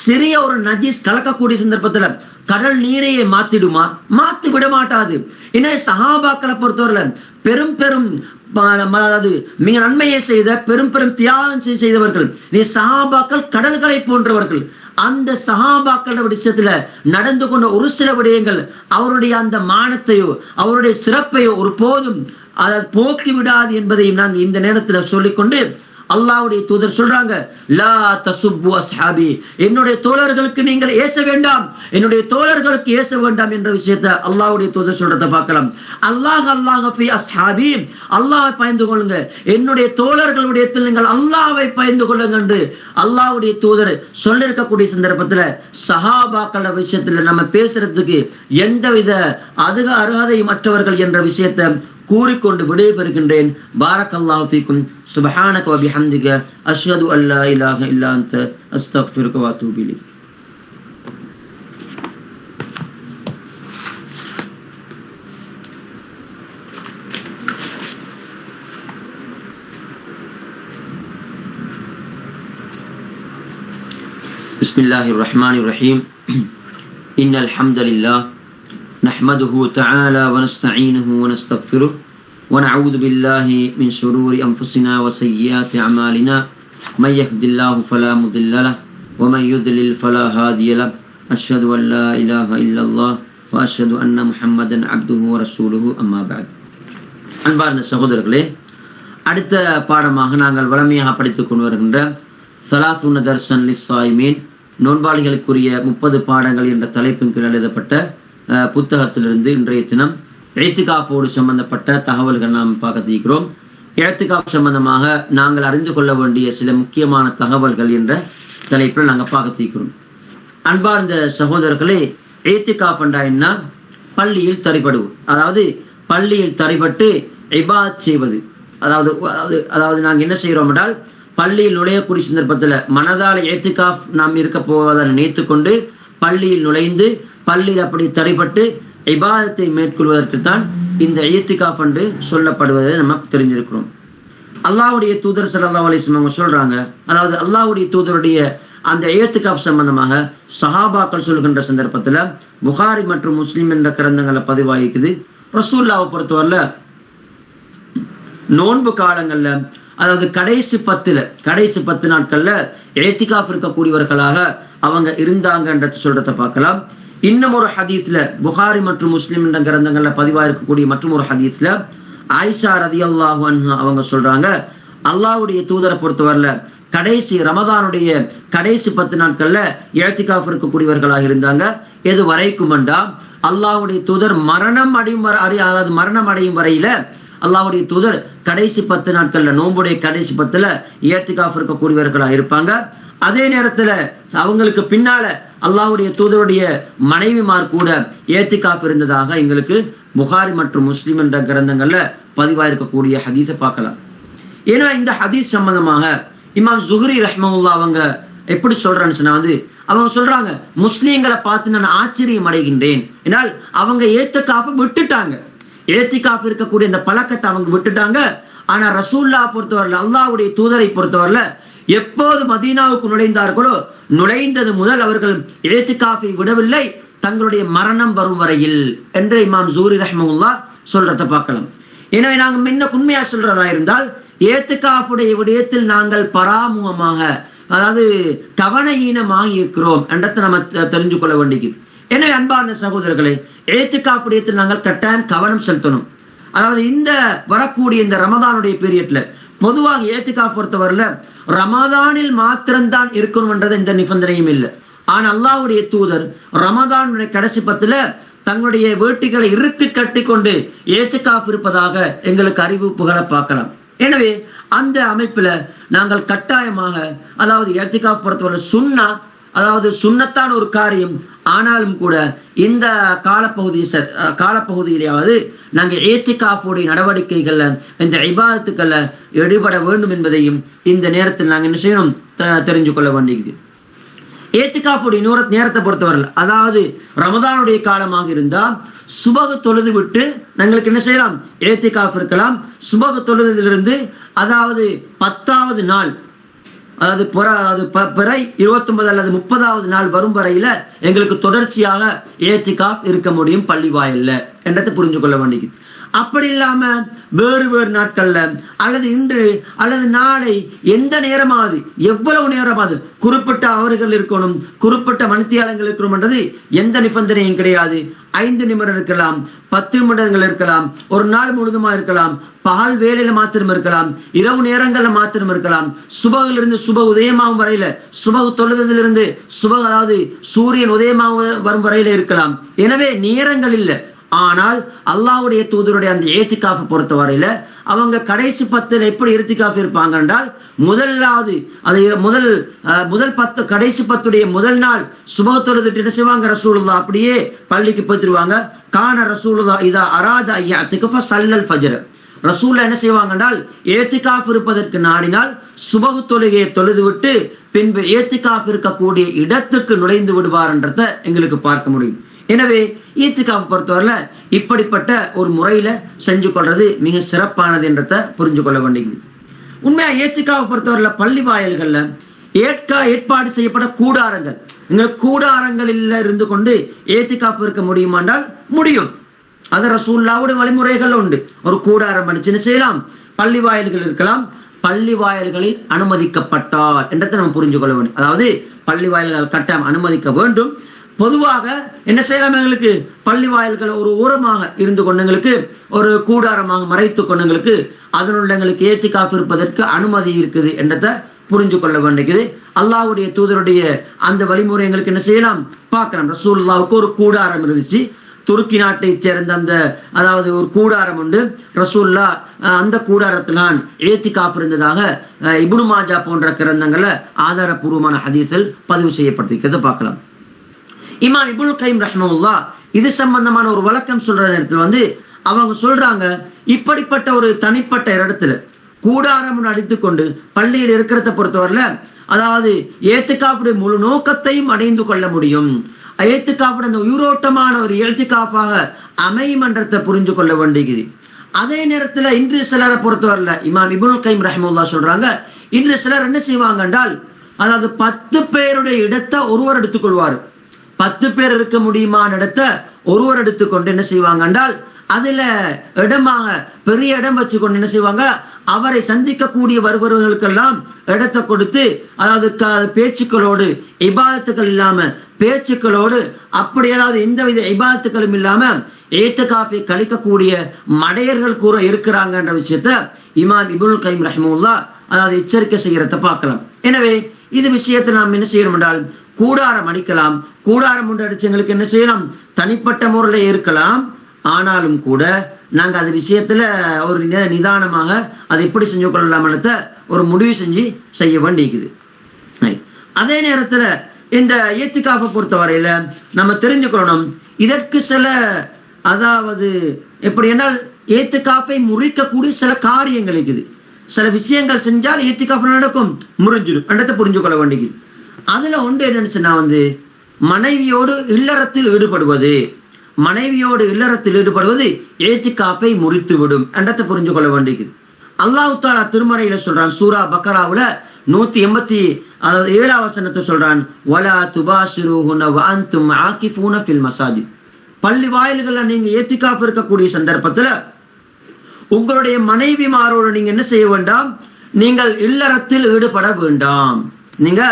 சிறிய ஒரு நஜீஸ் கலக்கக்கூடிய சந்தர்ப்பத்துல கடல் நீரையே மாத்திடுமா? மாத்தி விட மாட்டாது. ஏன்னா சஹாபாக்களை பொறுத்தவரை பெரும் அதாவது மிக நன்மையை செய்த பெரும் பெரும் தியாகம் செய்தவர்கள், நீ சஹாபாக்கள் கடல்களை போன்றவர்கள். அந்த சஹாபாக்கள விஷயத்துல நடந்து கொண்ட ஒரு சில விடயங்கள் அவருடைய அந்த மானத்தையோ அவருடைய சிறப்பையோ ஒரு போதும் அதை போக்கி விடாது என்பதையும் நாங்கள் இந்த நேரத்துல சொல்லிக்கொண்டு, அல்லாஹ்வுடைய தூதர் சொல்றாங்க, லா தசுப்பு அஸ்ஹாபி, என்னுடைய தோழர்களுக்கு நீங்கள் ஏச வேண்டாம், என்னுடைய தோழர்களுக்கு ஏச வேண்டாம் என்ற விஷயத்தை அல்லாஹ்வுடைய தூதர் சொல்றதை பார்க்கலாம். அல்லாஹ் ஃபி அஸ்ஹாபி, அல்லாஹ்வை பயந்து கொள்ளுங்க, என்னுடைய தோழர்களுடைய நீங்கள் அல்லாஹ்வை பயந்து கொள்ளுங்க என்று அல்லாஹ்வுடைய தூதர் சொல்லிருக்கக்கூடிய சந்தர்ப்பத்துல சஹாபாக்கள விஷயத்துல நம்ம பேசுறதுக்கு எந்தவித அருகதை மற்றவர்கள் என்ற விஷயத்தை கூறிக்கொண்டு விடைபெறுகின்றேன். பாரக்கல்லாஹு ஃபீக்கும். சுப்ஹானக வ பிஹம்திக அஷ்ஹது அல்லா இலாஹ இல்லா அன்த அஸ்தக்ஃபிருக வ அத்தூபு இலைக். பிஸ்மில்லாஹிர் ரஹ்மானிர் ரஹீம். இன்னல் ஹம்தலில்லாஹ் نحمده تعالى ونستعينه ونستغفره ونعوذ بالله من شرور أنفسنا وسيئات أعمالنا من يهد الله فلا مضل له ومن يضلل فلا هادي له أشهد أن لا إله إلا الله وأشهد أن محمدا عبده ورسوله أما بعد. அன்பார்ந்த சகோதரர்களே, அடுத்த பாடமாக நாங்கள் வளமையாக படித்துக் கொண்டு வருகின்ற ஸலாத்துன் தர்ஸன் லிஸ்ஸாயிமீன், நோன்பாளிகளுக்குரிய 30 பாடங்கள் என்ற தலைப்பின் கீழ் எழுதப்பட்ட புத்தகத்திலிருந்து இன்றைய தினம் இஅ்திகாஃபோடு சம்பந்தப்பட்ட தகவல்கள் நாம் பார்க்க இருக்கிறோம். இஅ்திகாஃப் சம்பந்தமாக நாங்கள் அறிந்து கொள்ள வேண்டிய சில முக்கியமான தகவல்கள் என்ற தலைப்பில் நாங்கள் பார்க்க இருக்கிறோம். அன்பார்ந்த சகோதரர்களே, இஅ்திகாஃப் என்ன? பள்ளியில் தரிபடுவது, அதாவது பள்ளியில் தரிபட்டு இபாதத் செய்வது. அதாவது நாங்கள் என்ன செய்கிறோம் என்றால், பள்ளியில் நுழையக்கூடிய சந்தர்ப்பத்தில் மனதால் இஅ்திகாஃப் நாம் இருக்க போவதை நினைத்துக் கொண்டு பள்ளியில் நுழைந்து பள்ளியில் அப்படி தரிபட்டு இபாதத்தை மேற்கொள்வதற்கு தான் இந்த இஅ்திகாஃப் என்று சொல்லப்படுவதை நம்ம தெரிஞ்சிருக்கிறோம். அல்லாஹ்வுடைய தூதர் ஸல்லல்லாஹு அலைஹி வஸல்லம் சொல்றாங்க, அதாவது அல்லாஹ்வுடைய தூதருடைய அந்த இஅ்திகாஃப் சம்பந்தமாக சஹாபாக்கள் சொல்கின்ற சந்தர்ப்பத்துல புகாரி மற்றும் முஸ்லிம் என்ற கிரந்தங்களை பதிவாகிக்குது. ரசூலுல்லாஹ்வை பொறுத்தவரையில நோன்பு காலங்கள்ல, அதாவது கடைசி 10 நாட்கள்ல இஅ்திகாஃப் இருக்கக்கூடியவர்களாக அவங்க இருந்தாங்கன்றத சொல்றத பார்க்கலாம். இன்னும் ஒரு ஹதீஸ்ல, புகாரி மற்றும் முஸ்லிம் என்ற கிரந்தங்கள்ல பதிவா இருக்கக்கூடிய மற்றும் ஒரு ஹதீஸ்ல ஆயிஷா ரலியல்லாஹு அன்ஹா அவங்க சொல்றாங்க, அல்லாஹ்வுடைய தூதரை பொறுத்தவரையில கடைசி ரமதானுடைய கடைசி 10 நாட்கள்ல இஅ்திகாஃப் இருக்கக்கூடியவர்களாக இருந்தாங்க. எது வரைக்கும் என்றா, அல்லாஹ்வுடைய தூதர் மரணம் அடையும் வரையில அல்லாஹ்வுடைய தூதர் கடைசி 10 நாட்கள்ல, நோன்புடைய கடைசி 10ல இஅ்திகாஃப் இருக்கக்கூடியவர்களாக இருப்பாங்க. அதே நேரத்துல அவங்களுக்கு பின்னால அல்லாஹ்வுடைய தூதருடைய மனைவிமார் கூட இஅ்திகாஃப் இருந்ததாக எங்களுக்கு புகாரி மற்றும் முஸ்லிம் என்ற கிரந்தங்கள்ல பதிவா இருக்கக்கூடிய ஹதீஸை பார்க்கலாம். ஏன்னா இந்த ஹதீஸ் சம்பந்தமாக இமாம் ஸுஹ்ரி ரஹ்மத்துல்லாஹ் அவங்க எப்படி சொல்றான்னு சொன்னா, அவங்க சொல்றாங்க, முஸ்லீம்களை பார்த்து நான் ஆச்சரியம் அடைகின்றேன். ஏனால் அவங்க இஅ்திகாஃபை விட்டுட்டாங்க, இஅ்திகாஃப் இருக்கக்கூடிய இந்த பழக்கத்தை அவங்க விட்டுட்டாங்க. ஆனா ரசூலுல்லாஹ் பொறுத்தவரையில, அல்லாஹ்வுடைய தூதரை பொறுத்தவரையில எப்போது மதீனாவுக்கு நுழைந்தார்களோ நுழைந்தது முதல் அவர்கள் இஅ்திகாஃபை விடவில்லை, தங்களுடைய மரணம் வரும் வரையில் என்று இமாம் ஸுஹ்ரி ரஹ்மத்துல்லாஹ் சொல்றத பார்க்கலாம். எனவே நாங்கள் முன்ன உண்மையா சொல்றதா இருந்தால், இஅ்திகாஃபுடைய விடயத்தில் நாங்கள் பராமுகமாக, அதாவது கவனஹீனமாக இருக்கிறோம் என்றதை நம்ம தெரிஞ்சு கொள்ள வேண்டியது. எனவே அன்பார்ந்த சகோதரர்களே, இஅ்திகாஃப் விடயத்தில் நாங்கள் கட்டாயம் கவனம் செலுத்தணும். அதாவது இந்த வரக்கூடிய இந்த ரமதானுடைய பீரியட்ல பொதுவாக இஅ்திகாஃப் பொறுத்தவரையில ரமதானில் மாத்திரம்தான் இருக்கணும் என்றது எந்த நிபந்தனையும் இல்லை. ஆனா அல்லாஹ்வுடைய தூதர் ரமதானுடைய கடைசி 10ல தங்களுடைய வேட்டிகளை இறுக்கி கட்டி கொண்டு இஅ்திகாஃப் இருப்பதாக எங்களுக்கு அறிவிப்புகளை பார்க்கலாம். எனவே அந்த அமைப்புல நாங்கள் கட்டாயமாக, அதாவது இஅ்திகாஃப் பொறுத்தவரை சுன்னா, அதாவது சுன்னத்தான ஒரு காரியம், ஆனாலும் கூட இந்த காலப்பகுதியிலாவது நாங்கள் இஅ்திகாஃபுடைய நடவடிக்கைகள்ல, இந்த இபாதத்துக்கள்ல ஈடுபட வேண்டும் என்பதையும் இந்த நேரத்தில் நாங்கள் என்ன செய்யணும், தெரிஞ்சு கொள்ள வேண்டியது. இஅ்திகாஃபுடைய நேரத்தை பொறுத்தவரை, அதாவது ரமதானுடைய காலமாக இருந்தா சுபஹ் தொழுது விட்டு நாங்களுக்கு என்ன செய்யலாம், இஅ்திகாஃப் இருக்கலாம். சுபஹ் தொழுதிலிருந்து அதாவது 10வது நாள், அதாவது 29 அல்லது 30வது நாள் வரும் வரையில எங்களுக்கு தொடர்ச்சியாக இஅ்திகாஃப் இருக்க முடியும் பள்ளி வாயில்ல என்றதை புரிஞ்சு கொள்ள வேண்டியது. அப்படி இல்லாம வேறு வேறு நாட்கள்ல அல்லது இன்று அல்லது நாளை எந்த நேரமாவது எவ்வளவு நேரமாவது குறிப்பிட்ட அவர்கள் இருக்கணும், குறிப்பிட்ட மணித்தியாலங்கள் இருக்கணும்ன்றது எந்த நிபந்தனையும் கிடையாது. 5 நிமிடம் இருக்கலாம், 10 நிமிடங்கள் இருக்கலாம், ஒரு நாள் முழுதுமா இருக்கலாம், பகல் வேலையில மாத்திரம் இருக்கலாம், இரவு நேரங்கள்ல மாத்திரம் இருக்கலாம், சுபகிலிருந்து சுப உதயமாகும் வரையில, சுபகு தொழுதிலிருந்து சுப அதாவது சூரியன் உதயமாகும் வரும் வரையில இருக்கலாம். எனவே நேரங்கள் இல்லை. ஆனால் அல்லாஹ்வுடைய தூதருடைய அந்த ஏத்திகாஃபை பொறுத்த வரையில அவங்க கடைசி 10 எப்படி ஏத்திகாஃப் இருப்பாங்க என்றால், முதலாவது அது முதல் 10 கடைசி 10 முதல் நாள் சுபஹ் தொழுதுட்டு என்ன செய்வாங்க, ரசூலுல்லாஹ் அப்படியே பள்ளிக்கு போய்த்திருவாங்க. கான ரசூலுல்லாஹ் இதா அராத ஐயஅத்திகஃப ஸல்லல் ஃபஜ்ர். ரசூல் என்ன செய்வாங்க என்றால், ஏத்திகாஃப் இருப்பதற்கு நாடினால் சுபஹ் தொழுகையை தொழுது விட்டு பின்பு ஏத்திகாஃப் இருக்கக்கூடிய இடத்துக்கு நுழைந்து விடுவார் என்றத எங்களுக்கு பார்க்க முடியும். எனவே ஈத்திகாஃப் பொறுத்தவரையில இப்படிப்பட்ட ஒரு முறையில செஞ்சு கொள்றது மிக சிறப்பானது என்றத புரிஞ்சு கொள்ள வேண்டியது. உண்மையா ஈத்திகாஃப் பொறுத்தவரையில பள்ளி வாயில்கள்ல ஏற்பாடு செய்யப்பட்ட கூடாரங்கள், இந்த கூடாரங்களில் இருந்து கொண்டு ஏத்திகாஃப் இருக்க முடியுமா என்றால் முடியும். அது ரசூலுல்லாஹ்வுடைய வழிமுறைகள் உண்டு. ஒரு கூடாரம் பண்ணிச்சு செய்யலாம். பள்ளி வாயில்கள் இருக்கலாம். பள்ளி வாயில்களில் அனுமதிக்கப்பட்டால் என்றதை நம்ம புரிஞ்சு கொள்ள வேண்டும். அதாவது பள்ளி வாயில்கள் கட்டாயம் அனுமதிக்க வேண்டும். பொதுவாக என்ன செய்யலாம், எங்களுக்கு பள்ளி வாயில்கள் ஒரு ஓரமாக இருந்து கொண்டவங்களுக்கு, ஒரு கூடாரமாக மறைத்து கொண்டவங்களுக்கு அதனுள்ள எங்களுக்கு ஏத்திகாஃப் இருப்பதற்கு அனுமதி இருக்குது என்றதை புரிஞ்சு கொள்ள வேண்டியது. அல்லாஹ்வுடைய தூதருடைய அந்த வழிமுறை எங்களுக்கு என்ன செய்யலாம் பார்க்கலாம். ரசூலுல்லாஹ்வுக்கு ஒரு கூடாரம் இருந்துச்சு. துருக்கி நாட்டை சேர்ந்த அந்த அதாவது ஒரு கூடாரம் உண்டு. ரசூலுல்லாஹ் அந்த கூடாரத்தில் ஏத்திகாஃப் இருந்ததாக இப்னு மாஜா போன்ற கிரந்தங்கள்ல ஆதாரபூர்வமான ஹதீஸில் பதிவு செய்யப்பட்டிருக்கிறது பார்க்கலாம். இமாம் இப்னு கைம் ரஹ்மத்துல்லாஹ் இது சம்பந்தமான ஒரு வழக்கம் சொல்ற நேரத்தில் அவங்க சொல்றாங்க, இப்படிப்பட்ட ஒரு தனிப்பட்ட இடத்துல கூடாரம் அடித்துக்கொண்டு பள்ளியில் இருக்கிறத பொறுத்தவரையில அதாவது ஏத்திகாஃபுடைய முழு நோக்கத்தையும் அடைந்து கொள்ள முடியும். ஏத்திகாஃபுடைய அந்த உயிரோட்டமான ஒரு ஏத்திகாஃபாக அமையும் என்றதை புரிஞ்சு கொள்ள வேண்டியது. அதே நேரத்துல இன்று சிலரை பொறுத்தவரையில இமாம் இப்னு கைம் ரஹ்மத்துல்லாஹ் சொல்றாங்க, இன்று சிலர் என்ன செய்வாங்க என்றால், அதாவது 10 பேருடைய இடத்தை ஒருவர் எடுத்துக்கொள்வார். 10 பேர் இருக்க முடியுமான இடத்தை ஒருவர் எடுத்துக்கொண்டு என்ன செய்வாங்க என்றால், அதுல இடமாக பெரிய இடம் வச்சுக்கொண்டு என்ன செய்வாங்க, அவரை சந்திக்கக்கூடிய வருபவர்களுக்கெல்லாம் இடத்தை கொடுத்து, அதாவது பேச்சுக்களோடு இபாதத்துக்கள் இல்லாம பேச்சுக்களோடு அப்படி ஏதாவது எந்தவித இபாதத்துக்களும் இல்லாம ஏத்திகாஃபை கழிக்கக்கூடிய மடையர்கள் கூட இருக்கிறாங்க என்ற விஷயத்த இமாம் இப்னு கைம் ரஹ்மத்துல்லாஹ் அதாவது எச்சரிக்கை செய்யறத பார்க்கலாம். எனவே இது விஷயத்தை நாம் என்ன செய்யணும் என்றால், கூடாரம் அடிக்கலாம். கூடாரம் ஒன்று அடிச்சவங்களுக்கு என்ன செய்யலாம், தனிப்பட்ட முறையில இருக்கலாம். ஆனாலும் கூட நாங்க அது விஷயத்துல ஒரு நிதானமாக அதை எப்படி செஞ்சு கொள்ளலாம் ஒரு முடிவு செஞ்சு செய்ய வேண்டியிருக்குது. அதே நேரத்துல இந்த ஏத்திகாஃபை பொறுத்த வரையில நம்ம தெரிஞ்சுக்கணும், இதற்கு சில அதாவது எப்படி என்றால் ஏத்திகாஃபை முறிக்கக்கூடிய சில காரியங்கள் இருக்குது. சில விஷயங்கள் செஞ்சால் ஏத்திகாஃப் நடக்கும், முறிஞ்சிடும் என்றதை புரிஞ்சு கொள்ள வேண்டியது. அதுல ஒன்று என்னன்னு சொன்னா மனைவியோடு இல்லறத்தில் ஈடுபடுவது. மனைவியோடு இல்லறத்தில் ஈடுபடுவது ஏத்திகாஃபை முறித்து விடும் என்றதை புரிஞ்சு கொள்ள வேண்டியது. அல்லாஹ் தஆலா திருமறையில சொல்றான், சூரா பக்கராவுல 187 வசனத்தை சொல்றான், வலா துபாஷிருஹுன வ அன்தும் ஆகிஃபூன ஃபில் மசாஜித். பள்ளி வாயில்கள்ல நீங்க ஏத்திகாஃப் இருக்கக்கூடிய சந்தர்ப்பத்துல உங்களுடைய மனைவிமாரோடு நீங்க என்ன செய்ய வேண்டாம், நீங்கள் இல்லறத்தில் ஈடுபட வேண்டாம். நீங்க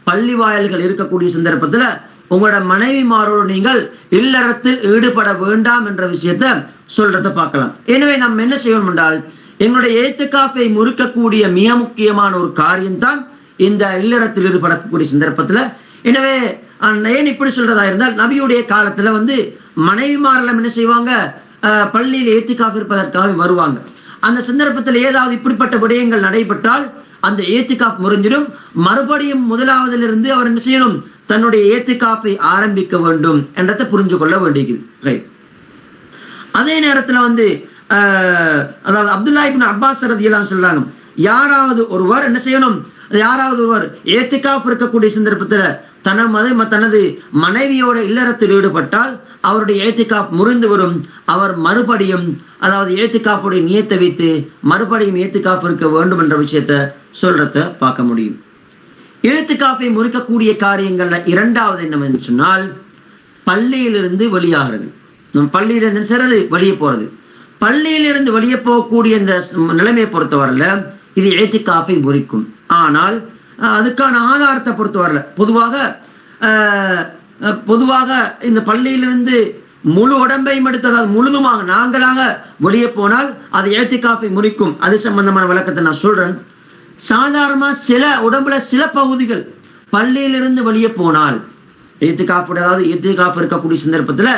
பள்ளி வாயில்கள் இருக்கக்கூடிய சந்தர்ப்பத்துல உங்களோட மனைவிமாரோடு நீங்கள் இல்லறத்தில் ஈடுபட வேண்டாம் என்ற விஷயத்த சொல்றத பார்க்கலாம். எனவே நம்ம என்ன செய்யணும் என்றால், எங்களுடைய ஏத்திகாஃபை முறிக்கக்கூடிய மிக முக்கியமான ஒரு காரியம்தான் இந்த இல்லறத்தில் ஈடுபடக்கூடிய சந்தர்ப்பத்துல. எனவே ஏன் இப்படி சொல்றதா இருந்தால், நபியுடைய காலத்துல மனைவிமாரெல்லாம் என்ன செய்வாங்க, பள்ளியில் ஏத்திகாஃப் இருப்பதற்காக வருவாங்க. அந்த சந்தர்ப்பத்தில் ஏதாவது இப்படிப்பட்ட விடயங்கள் நடைபெற்றால் அந்த ஏத்திகாஃப் முறிஞ்சிடும். மறுபடியும் முதலாவதிலிருந்து அவர் என்ன செய்யணும், தன்னுடைய ஏத்திகாஃபை ஆரம்பிக்க வேண்டும் என்றதை புரிஞ்சு கொள்ள வேண்டியது. அதே நேரத்துல அதாவது அப்துல்லா இப்னு அப்பாஸ் ரலியல்லாஹு அன்ஹு சொல்றாங்க, யாராவது ஒருவர் என்ன செய்யணும், யாராவது ஒருவர் ஏத்திகாஃப் இருக்கக்கூடிய சந்தர்ப்பத்துல தனது மனைவியோட இல்லறத்தில் ஈடுபட்டால் அவருடைய ஏத்திகாஃப் முறிந்து வரும். அவர் மறுபடியும் அதாவது ஏத்திகாஃபுடைய நியத்தை வைத்து மறுபடியும் ஏத்திகாஃப் இருக்க வேண்டும் என்ற விஷயத்த சொல்றத பார்க்க முடியும். ஏத்திகாஃபை முறிக்கக்கூடிய காரியங்கள்ல இரண்டாவது என்னவென்று சொன்னால், பள்ளியிலிருந்து வெளியாகிறது. நம் பள்ளியிலிருந்து சிறது வெளியே போறது. பள்ளியிலிருந்து வெளியே போகக்கூடிய இந்த நிலைமையை பொறுத்தவரையில இது இஅ்திகாஃபை முறிக்கும். ஆனால் அதுக்கான ஆதாரத்தை பொறுத்தவரையில பொதுவாக இந்த பள்ளியிலிருந்து முழு உடம்பையும் எடுத்து, அதாவது முழுதுமாக நாங்களாக வெளியே போனால் அது இஅ்திகாஃபை முறிக்கும். அது சம்பந்தமான விளக்கத்தை நான் சொல்றேன். சாதாரணமா சில உடம்புல சில பகுதிகள் பள்ளியிலிருந்து வெளியே போனால் இஅ்திகாஃப், அதாவது இஅ்திகாஃப் இருக்கக்கூடிய சந்தர்ப்பத்துல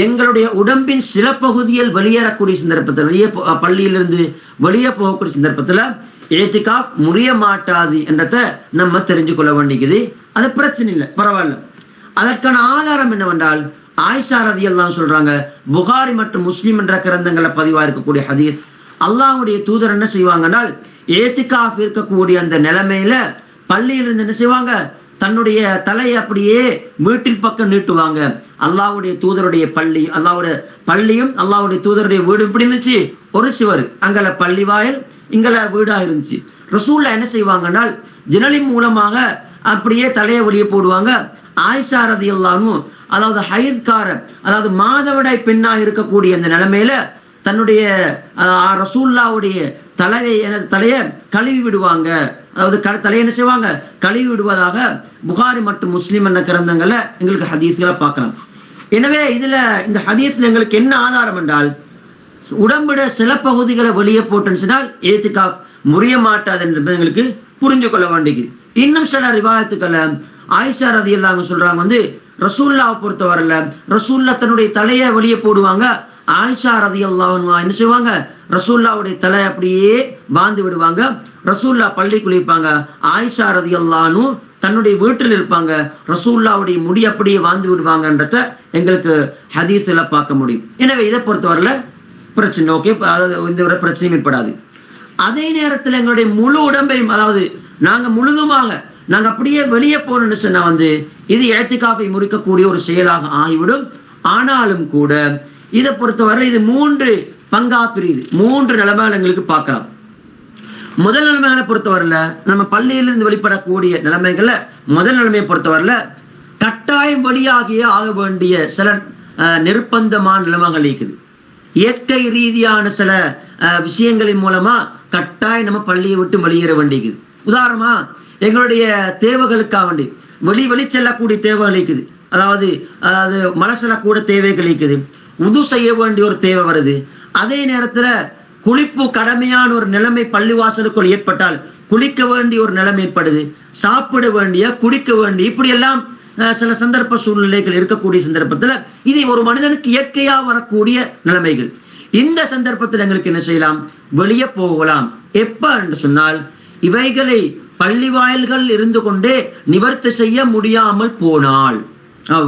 எங்களுடைய உடம்பின் சில பகுதியில் வெளியேறக்கூடிய சந்தர்ப்பத்தில், பள்ளியிலிருந்து வெளியே போகக்கூடிய சந்தர்ப்பத்துல இஅ்திகாஃப் முறிய மாட்டாது என்றத நம்ம தெரிஞ்சு கொள்ள வேண்டியது. அது பிரச்சனை இல்லை, பரவாயில்ல. அதற்கான ஆதாரம் என்னவென்றால் ஆயிஷா ரலியல்லாஹு அன்ஹா சொல்றாங்க, புகாரி மற்றும் முஸ்லிம் என்ற கிரந்தங்களை பதிவா இருக்கக்கூடிய ஹதீஸ், அல்லாஹ்வுடைய தூதர் என்ன செய்வாங்கன்னா இஅ்திகாஃப் இருக்கக்கூடிய அந்த நிலைமையில பள்ளியிலிருந்து என்ன செய்வாங்க, தன்னுடைய தலையை அப்படியே வீட்டில் பக்கம் நீட்டுவாங்க. அல்லாஹ்வுடைய தூதருடைய பள்ளி, அல்லாஹ்வுடைய பள்ளியும் அல்லாஹ்வுடைய தூதருடைய வீடு இப்படி இருந்துச்சு, ஒரு சுவர், அங்கல பள்ளி வாயில், இங்கல வீடா இருந்துச்சு. ரசூலுல்லாஹ் என்ன செய்வாங்கன்னா ஜன்னலின் மூலமாக அப்படியே தலையை வெளியே போடுவாங்க. ஆயிஷா ரலியல்லாஹு அன்ஹா, அதாவது ஹைத்கார, அதாவது மாதவிடாய் பெண்ணா இருக்கக்கூடிய அந்த நிலைமையில தன்னுடைய ரசூலுல்லாஹ்வுடைய தலையை கழுவி விடுவாங்க. அதாவது தலையை என்ன செய்வாங்க, கழுவி விடுவதாக புகாரி மற்றும் முஸ்லிம் என்ற கிரந்தங்கள்ல எங்களுக்கு ஹதீஸ்களை பார்க்கலாம். எனவே இதுல இந்த ஹதீஸ்ல எங்களுக்கு என்ன ஆதாரம் என்றால், உடம்புட சில பகுதிகளை வெளியே போட்டுன்னு சொன்னால் இஅ்திகாஃப் முறிய மாட்டாது என்பது எங்களுக்கு புரிஞ்சு கொள்ள வேண்டியது. இன்னும் சில ரிவாயத்துக்களை ஆயிஷா ரலியல்லாஹு அன்ஹா சொல்றாங்க, ரசூலுல்லாஹ் பொறுத்தவரையில ரசூலுல்லாஹ் தன்னுடைய தலையை வெளியே போடுவாங்க. ஆயிஷா ரலியல்லாஹு அன்ஹா என்ன செய்வாங்க, ரசூலுல்லாஹ்வுடைய தலை அப்படியே பாந்து விடுவாங்க. ரசூலுல்லாஹ் பள்ளி குளிப்பாங்க. ஆயிஷா ரலியல்லாஹு அன்ஹா தன்னுடைய வீட்டில் இருப்பாங்க. ரசூலுல்லாஹ்வுடைய முடி அப்படியே வாழ்ந்து விடுவாங்கன்றத எங்களுக்கு ஹதீஸ்ல பார்க்க முடியும். எனவே இதை பொறுத்தவரையில பிரச்சனை ஓகே, இந்த ஒரு பிரச்சனையும் ஏற்படாது. அதே நேரத்தில் எங்களுடைய முழு உடம்பையும், அதாவது நாங்க முழுதுமாக நாங்க அப்படியே வெளியே போனோம்னு சொன்னா இது இஅ்திகாஃபை முறிக்கக்கூடிய ஒரு செயலாக ஆகிவிடும். ஆனாலும் கூட இதை பொறுத்தவரை இது 3 பங்கா பிரியுது. 3 நிலைமைகள் எங்களுக்கு பார்க்கலாம். முதல் நிலைமைகளை பொறுத்தவரையில நம்ம பள்ளியிலிருந்து வெளிப்படக்கூடிய நிலைமைகள்ல முதல் நிலைமையை பொறுத்தவரையில கட்டாயம் வெளியாகியே ஆக வேண்டிய சில நிர்பந்தமான நிலைமைகள் இருக்குது. இயற்கை ரீதியான சில விஷயங்களின் மூலமா கட்டாயம் நம்ம பள்ளியை விட்டு வெளியேற வேண்டியது. உதாரணமா எங்களுடைய தேவைகளுக்காக வேண்டி வெளி செல்லக்கூடிய தேவைகள் இருக்குது. அதாவது மலை செல்லக்கூட தேவைகள் இருக்குது. உது செய்ய வேண்டிய ஒரு தேவை வருது. அதே நேரத்துல குளிப்பு கடமையான ஒரு நிலைமை பள்ளிவாசலுக்குள் ஏற்பட்டால் குளிக்க வேண்டிய ஒரு நிலைமை ஏற்படுது. சாப்பிட வேண்டிய, குடிக்க வேண்டிய, இப்படி எல்லாம் சில சந்தர்ப்ப சூழ்நிலைகள் இருக்கக்கூடிய சந்தர்ப்பத்துல இது ஒரு மனிதனுக்கு இயற்கையா வரக்கூடிய நிலைமைகள். இந்த சந்தர்ப்பத்தில் எங்களுக்கு என்ன செய்யலாம், வெளியே போகலாம். எப்ப என்று சொன்னால் இவைகளை பள்ளி வாயில்கள் இருந்து கொண்டே நிவர்த்தி செய்ய முடியாமல் போனால்,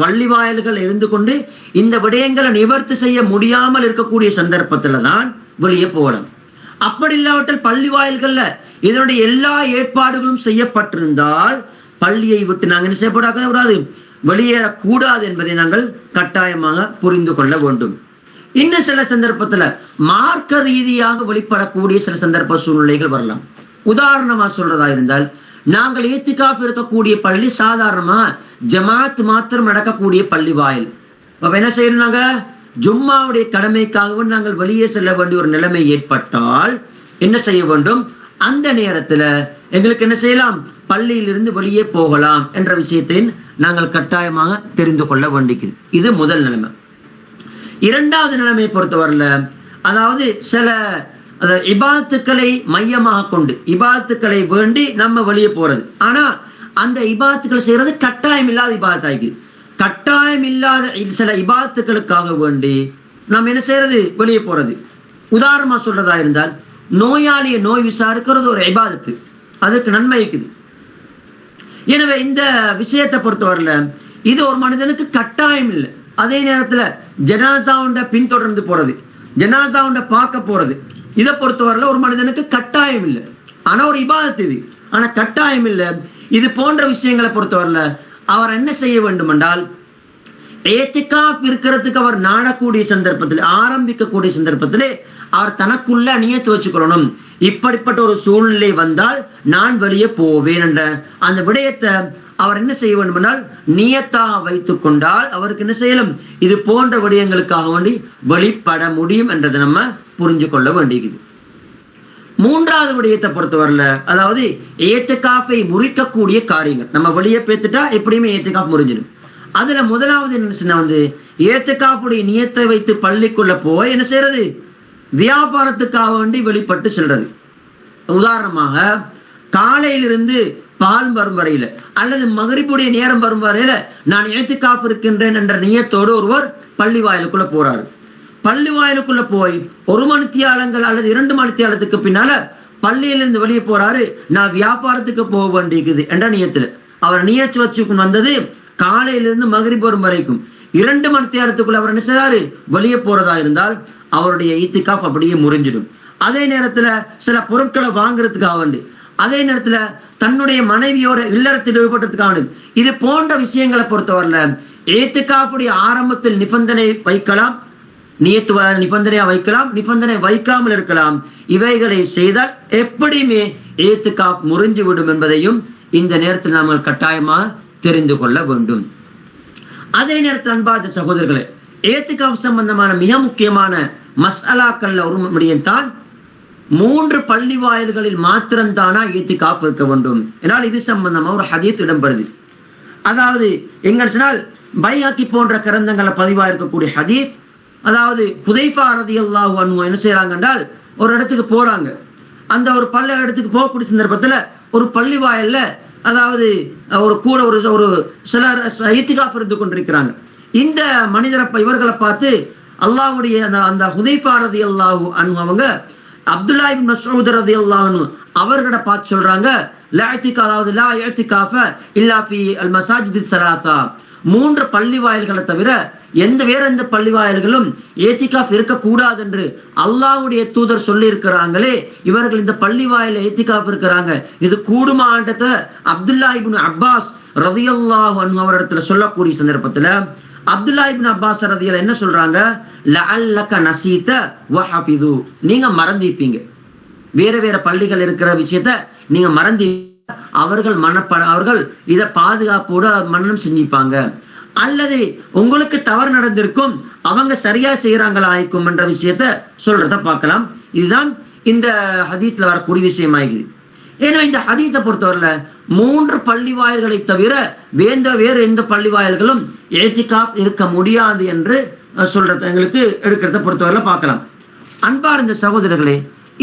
பள்ளி வாயில்கள் இருந்து கொண்டு இந்த விடயங்களை நிவர்த்தி செய்ய முடியாமல் இருக்கக்கூடிய சந்தர்ப்பத்துல தான் வெளியே போகலாம். அப்படி இல்லாவிட்டால் பள்ளி வாயில்கள்ல இதனுடைய எல்லா ஏற்பாடுகளும் செய்யப்பட்டிருந்தால் பள்ளியை விட்டு நாங்கள் என்ன செய்யப்படாது, வெளியேறக்கூடாது என்பதை நாங்கள் கட்டாயமாக புரிந்து கொள்ள வேண்டும். இன்னும் சில சந்தர்ப்பத்துல மார்க்க ரீதியாக வெளிப்படக்கூடிய சில சந்தர்ப்ப சூழ்நிலைகள் வரலாம். உதாரணமா சொல்றதா இருந்தால், நாங்கள் இஅ்திகாஃப் இருக்கக்கூடிய பள்ளி சாதாரணமா ஜமாத் மாத்திரம் நடக்கக்கூடிய பள்ளி வாயில். அப்ப என்ன செய்யணும், நாங்க ஜும்மாவுடைய கடமைக்காகவும் நாங்கள் வெளியே செல்ல வேண்டிய ஒரு நிலைமை ஏற்பட்டால் என்ன செய்ய வேண்டும், அந்த நேரத்துல எங்களுக்கு என்ன செய்யலாம், பள்ளியிலிருந்து வெளியே போகலாம் என்ற விஷயத்தை நாங்கள் கட்டாயமாக தெரிந்து கொள்ள வேண்டியது. இது முதல் நிலைமை. இரண்டாவது நிலைமையை பொறுத்தவரையில, அதாவது சில இபாதத்துக்களை மையமாக கொண்டு இபாதத்துக்களை வேண்டி நம்ம வெளியே போறது. ஆனா அந்த இபாதத்துக்கள் செய்யறது கட்டாயம் இல்லாத இபாதத்தாய்க்கு. கட்டாயம் இல்லாத சில இபாதத்துக்களுக்காக வேண்டி நம்ம என்ன செய்யறது, வெளியே போறது. உதாரணமா சொல்றதா இருந்தால், நோயாளிய நோய் விசாரிக்கிறது ஒரு இபாதத்து, அதுக்கு நன்மை இருக்குது. எனவே இந்த விஷயத்தை பொறுத்தவரையில இது ஒரு மனிதனுக்கு கட்டாயம் இல்லை. அதே நேரத்துல ஜனாசாவுண்ட பின்தொடர்ந்து போறது, ஜனாசாவுண்ட பார்க்க போறது, இதை பொறுத்தவரையில ஒரு மனிதனுக்கு கட்டாயம் இல்லை. ஆனா ஒரு இபாதத்து இது, ஆனா கட்டாயம் இல்லை. இது போன்ற விஷயங்களை பொறுத்தவரையில அவர் என்ன செய்ய வேண்டும் என்றால், இஅ்திகாஃப் இருக்கிறதுக்கு அவர் நாடக்கூடிய சந்தர்ப்பத்தில், ஆரம்பிக்கக்கூடிய சந்தர்ப்பத்திலே அவர் தனக்குள்ள நியத்து வச்சுக்கொள்ளணும். இப்படிப்பட்ட ஒரு சூழ்நிலை வந்தால் நான் வெளியே போவேன் என்ற அந்த விடயத்தை அவர் என்ன செய்ய வேண்டும் என்றால் நியத்தாக வைத்துக் கொண்டால் அவருக்கு என்ன செய்யலும் இது போன்ற விடயங்களுக்காக வேண்டி வெளிப்பட முடியும் என்றதை நம்ம புரிஞ்சு கொள்ள வேண்டியது. மூன்றாவது விடயத்தை பொறுத்தவரையில அதாவது ஏத்திகாஃபை முறிக்கக்கூடிய காரியங்கள் நம்ம வெளியே பேத்துட்டா எப்படியுமே ஏத்திகாஃப் முறிஞ்சிடும். அதுல முதலாவது என்ன வந்து ஏத்திகாஃபுடைய நியத்தை வைத்து பள்ளிக்குள்ள போய் என்ன செய்யறது வியாபாரத்துக்காக வேண்டி வெளிப்பட்டு செல்றது. உதாரணமாக காலையிலிருந்து பால் வரும் வரையில அல்லது மகரிபுடைய நேரம் வரும் வரையில நான் ஏத்திகாஃப் இருக்கின்றேன் என்ற நியத்தோடு ஒருவர் பள்ளி வாயிலுக்குள்ள போறாரு. பள்ளி வாயிலுக்குள்ள போய் 1 மணித்தியாலங்கள் அல்லது 2 மணித்தியாலத்துக்கு பின்னால பள்ளியிலிருந்து வெளியே போறாரு, நான் வியாபாரத்துக்கு போக வேண்டியிருக்குது என்ற நியத்துல. அவர் நியத்து வச்சு வந்தது காலையிலிருந்து மகரிப் வரும் வரைக்கும் 2 மணித்தியாலத்துக்குள்ள அவர் என்ன செய்றாரு வெளியே போறதா இருந்தால் அவருடைய இத்திகாஃப் அப்படியே முறிஞ்சிடும். அதே நேரத்துல சில பொருட்களை வாங்குறதுக்காக வேண்டி, அதே நேரத்துல தன்னுடைய மனைவியோட இல்லறத்தில் ஈடுபட்டதுக்காக வேண்டி, இது போன்ற விஷயங்களை பொறுத்தவரையில இத்திகாஃபுடைய ஆரம்பத்தில் நிபந்தனை வைக்கலாம், நியத்து நிபந்தனையா வைக்கலாம், நிபந்தனை வைக்காமல் இருக்கலாம். இவைகளை செய்தால் எப்படியுமே இத்திகாஃப் முறிஞ்சு விடும் என்பதையும் இந்த நேரத்தில் நாம் கட்டாயமா தெரிந்து கொள்ள வேண்டும். அதே நேரத்தில் அன்பார்ந்த சகோதரர்களே, இத்திகாஃப் சம்பந்தமான மிக முக்கியமான மஸ்அலாக்கள்ல ஒரு விடயம்தான் 3 பள்ளி வாயில்களில் மாத்திரம்தானா இத்திகாஃப் இருக்க வேண்டும் என்றால் இது சம்பந்தமா ஒரு ஹதீஸ் இடம்பெறுது. அதாவது எங்க சொன்னால் பைஹக்கி போன்ற கிரந்தங்களை பதிவா இருக்கக்கூடிய ஹதீஸ். அதாவது ஹுதைஃபா ரலியல்லாஹு அன்ஹு என்ன செய்யறாங்க என்றால் ஒரு இடத்துக்கு போறாங்க. அந்த ஒரு பள்ளி இடத்துக்கு போகக்கூடிய சந்தர்ப்பத்துல ஒரு பள்ளி வாயில்ல அதாவது ஒரு கூட ஒரு சிலர் இத்திகாஃப் இருந்து கொண்டிருக்கிறாங்க. இந்த மனிதரை இவர்களை பார்த்து அல்லாஹ்வுடைய அந்த ஹுதைஃபா ரலியல்லாஹு அன்ஹு அவங்க அப்துல்லா இப்னு மஸ்ஊத் ரலியல்லாஹு அன்ஹு அவர்களை பார்த்து சொல்றாங்க, லா இஅ்திகாஃப இல்லா ஃபீ அல் மசாஜித் ஸலாஸா, 3 பள்ளி வாயில்களை தவிர வேற எந்த பள்ளி வாயில்களும் ஏத்திகாஃப் இருக்க கூடாது என்று அல்லாஹ்வுடைய தூதர் சொல்லி இருக்கிறாங்களே, இவர்கள் இந்த பள்ளி வாயில ஏத்திகாஃப் இருக்கிறாங்க, இது கூடுமான்றத அப்துல்லா இப்னு அப்பாஸ் ரலியல்லாஹு அன்ஹு அவரிடத்துல சொல்லக்கூடிய சந்தர்ப்பத்துல அப்துல்லா இப்னு அப்பாஸ் ரலியல்லாஹு என்ன சொல்றாங்க, லஅல்லக நஸீத வ ஹஃபிது, நீங்க மறந்திருப்பீங்க, வேற பள்ளிகள் இருக்கிற விஷயத்த நீங்க மறந்து அவர்கள் இத பாதுகாப்போட மரணம் செஞ்சிப்பாங்க, அல்லது உங்களுக்கு தவறு நடந்திருக்கும், அவங்க சரியா செய்யறாங்களா ஆயிக்கும் என்ற விஷயத்த சொல்றத பார்க்கலாம். இதுதான் இந்த ஹதீஸ்ல வரக்கூடிய விஷயமாகுது. ஏன்னா இந்த ஹதீஸை பொறுத்தவரையில 3 பள்ளி வாயில்களை தவிர வேறு எந்த பள்ளி வாயில்களும் இஅ்திகாஃப் இருக்க முடியாது என்று சொல்றத எங்களுக்கு எடுக்கிறத பொறுத்தவரையில பார்க்கலாம். அன்பார்ந்த சகோதரர்களே,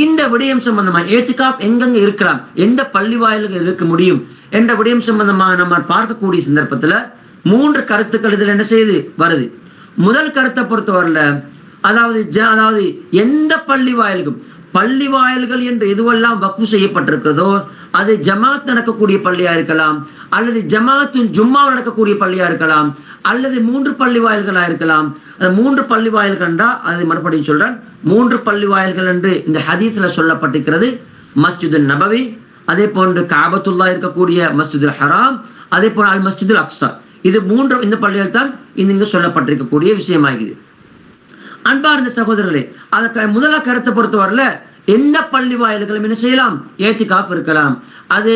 இந்த விடயம் சம்பந்தமா இஅ்திகாஃப் எங்கெங்க இருக்கலாம், எந்த பள்ளி வாயில்கள் இருக்க முடியும் என்ற விடயம் சம்பந்தமா நம்ம பார்க்கக்கூடிய சந்தர்ப்பத்துல 3 கருத்துக்கள் இதுல என்ன செய்யுது வருது. முதல் கருத்தை பொறுத்தவரையில அதாவது எந்த பள்ளி வாயில்கள் என்று எதுவெல்லாம் வக்ஃப் செய்யப்பட்டிருக்கிறதோ அது ஜமாத் நடக்கக்கூடிய பள்ளியா இருக்கலாம், அல்லது ஜமாத்துன் ஜும்மா நடக்கக்கூடிய பள்ளியா இருக்கலாம், அல்லது 3 பள்ளி வாயில்களா இருக்கலாம். 3 பள்ளி வாயில்கள்டா அது மறுபடியும் சொல்றேன், 3 பள்ளி வாயில்கள் என்று இந்த ஹதீஸ்ல சொல்லப்பட்டிருக்கிறது. மஸ்ஜிதுல் நபவி, அதே போன்று கஅபத்துல்லாஹ் இருக்கக்கூடிய மஸ்ஜிதுல் ஹராம், அதே போல அல் மஸ்ஜிதுல் அக்ஸா, இது 3 இந்த பள்ளிகள் தான் இங்க சொல்லப்பட்டிருக்கக்கூடிய விஷயமாகுது. அன்பார்ந்த சகோதரர்களே, அதுக்கு முதல கருத்தை பொறுத்தவரையில எந்த பள்ளி வாயில்களும் என்ன செய்யலாம், இஅ்திகாஃப் இருக்கலாம். அது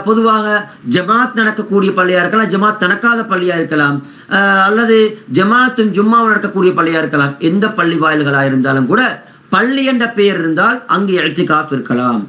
பொதுவாக ஜமாத் நடக்கக்கூடிய பள்ளியா இருக்கலாம், ஜமாத் நடக்காத பள்ளியா இருக்கலாம், அல்லது ஜமாத்தும் ஜும்மா நடக்கக்கூடிய பள்ளியா இருக்கலாம். எந்த பள்ளி வாயில்களா இருந்தாலும் கூட பள்ளி என்ற பெயர் இருந்தால் அங்கு இஅ்திகாஃப் இருக்கலாம்.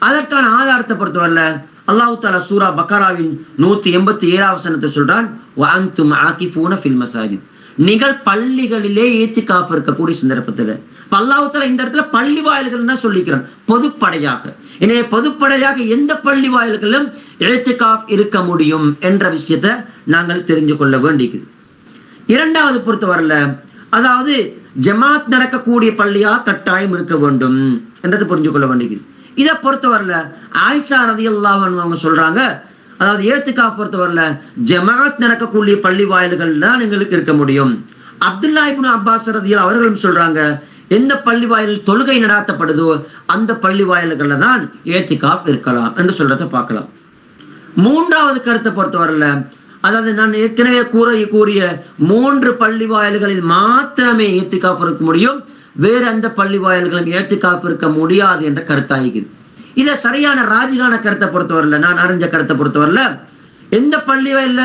அதற்கான ஆதாரத்தை பொறுத்தவரையில அல்லாஹ் தஆலா சூரா பக்கராவின் 187வது வசனத்தை சொல்றான், வஅன்தும் ஆகிஃபூன ஃபில் மசாஜித், நீங்கள் பள்ளிகளிலே இஅ்திகாஃப் இருக்கக்கூடிய சந்தர்ப்பத்துல. அல்லாஹ் தஆலா இந்த இடத்துல பள்ளி வாயில்கள் தான் சொல்லிக்கிறான் பொதுப்படையாக. எனவே பொதுப்படையாக எந்த பள்ளி வாயில்களும் இஅ்திகாஃப் இருக்க முடியும் என்ற விஷயத்தை நாங்கள் தெரிஞ்சு கொள்ள வேண்டியது. இரண்டாவது பொறுத்தவரையில அதாவது ஜமாத் நடக்கக்கூடிய பள்ளியா கட்டாயம் இருக்க வேண்டும் என்றது புரிஞ்சு கொள்ள வேண்டியது. இதை பொறுத்தவரையில ஆயிஷா ரலியல்லாஹு அன்ஹா அவங்க சொல்றாங்க, அதாவது இஅ்திகாஃப் பொறுத்தவரையில ஜமாத் நடக்கக்கூடிய பள்ளி வாயில்கள் தான் எங்களுக்கு இருக்க முடியும். அப்துல்லா இப்னு அப்பாஸ் ரலியல்லாஹு அவர்களும் சொல்றாங்க, எந்த பள்ளி வாயில் தொழுகை நடாத்தப்படுதோ அந்த பள்ளி வாயில்கள்ல தான் இஅ்திகாஃப் இருக்கலாம் என்று சொல்றதை பார்க்கலாம். மூன்றாவது கருத்தை பொறுத்தவரையில அதாவது நான் ஏற்கனவே கூறிய 3 பள்ளி வாயில்களில் மாத்திரமே இஅ்திகாஃப் இருக்க முடியும், வேற எந்த பள்ளி வாயில்களும் இஅ்திகாஃப் இருக்க முடியாது என்ற கருத்தாகிறது. இத சரியான ராஜிகான கருத்தை பொறுத்தவரையில, நான் அறிஞ்ச கருத்தை பொறுத்தவரையில எந்த பள்ளி வாயில்ல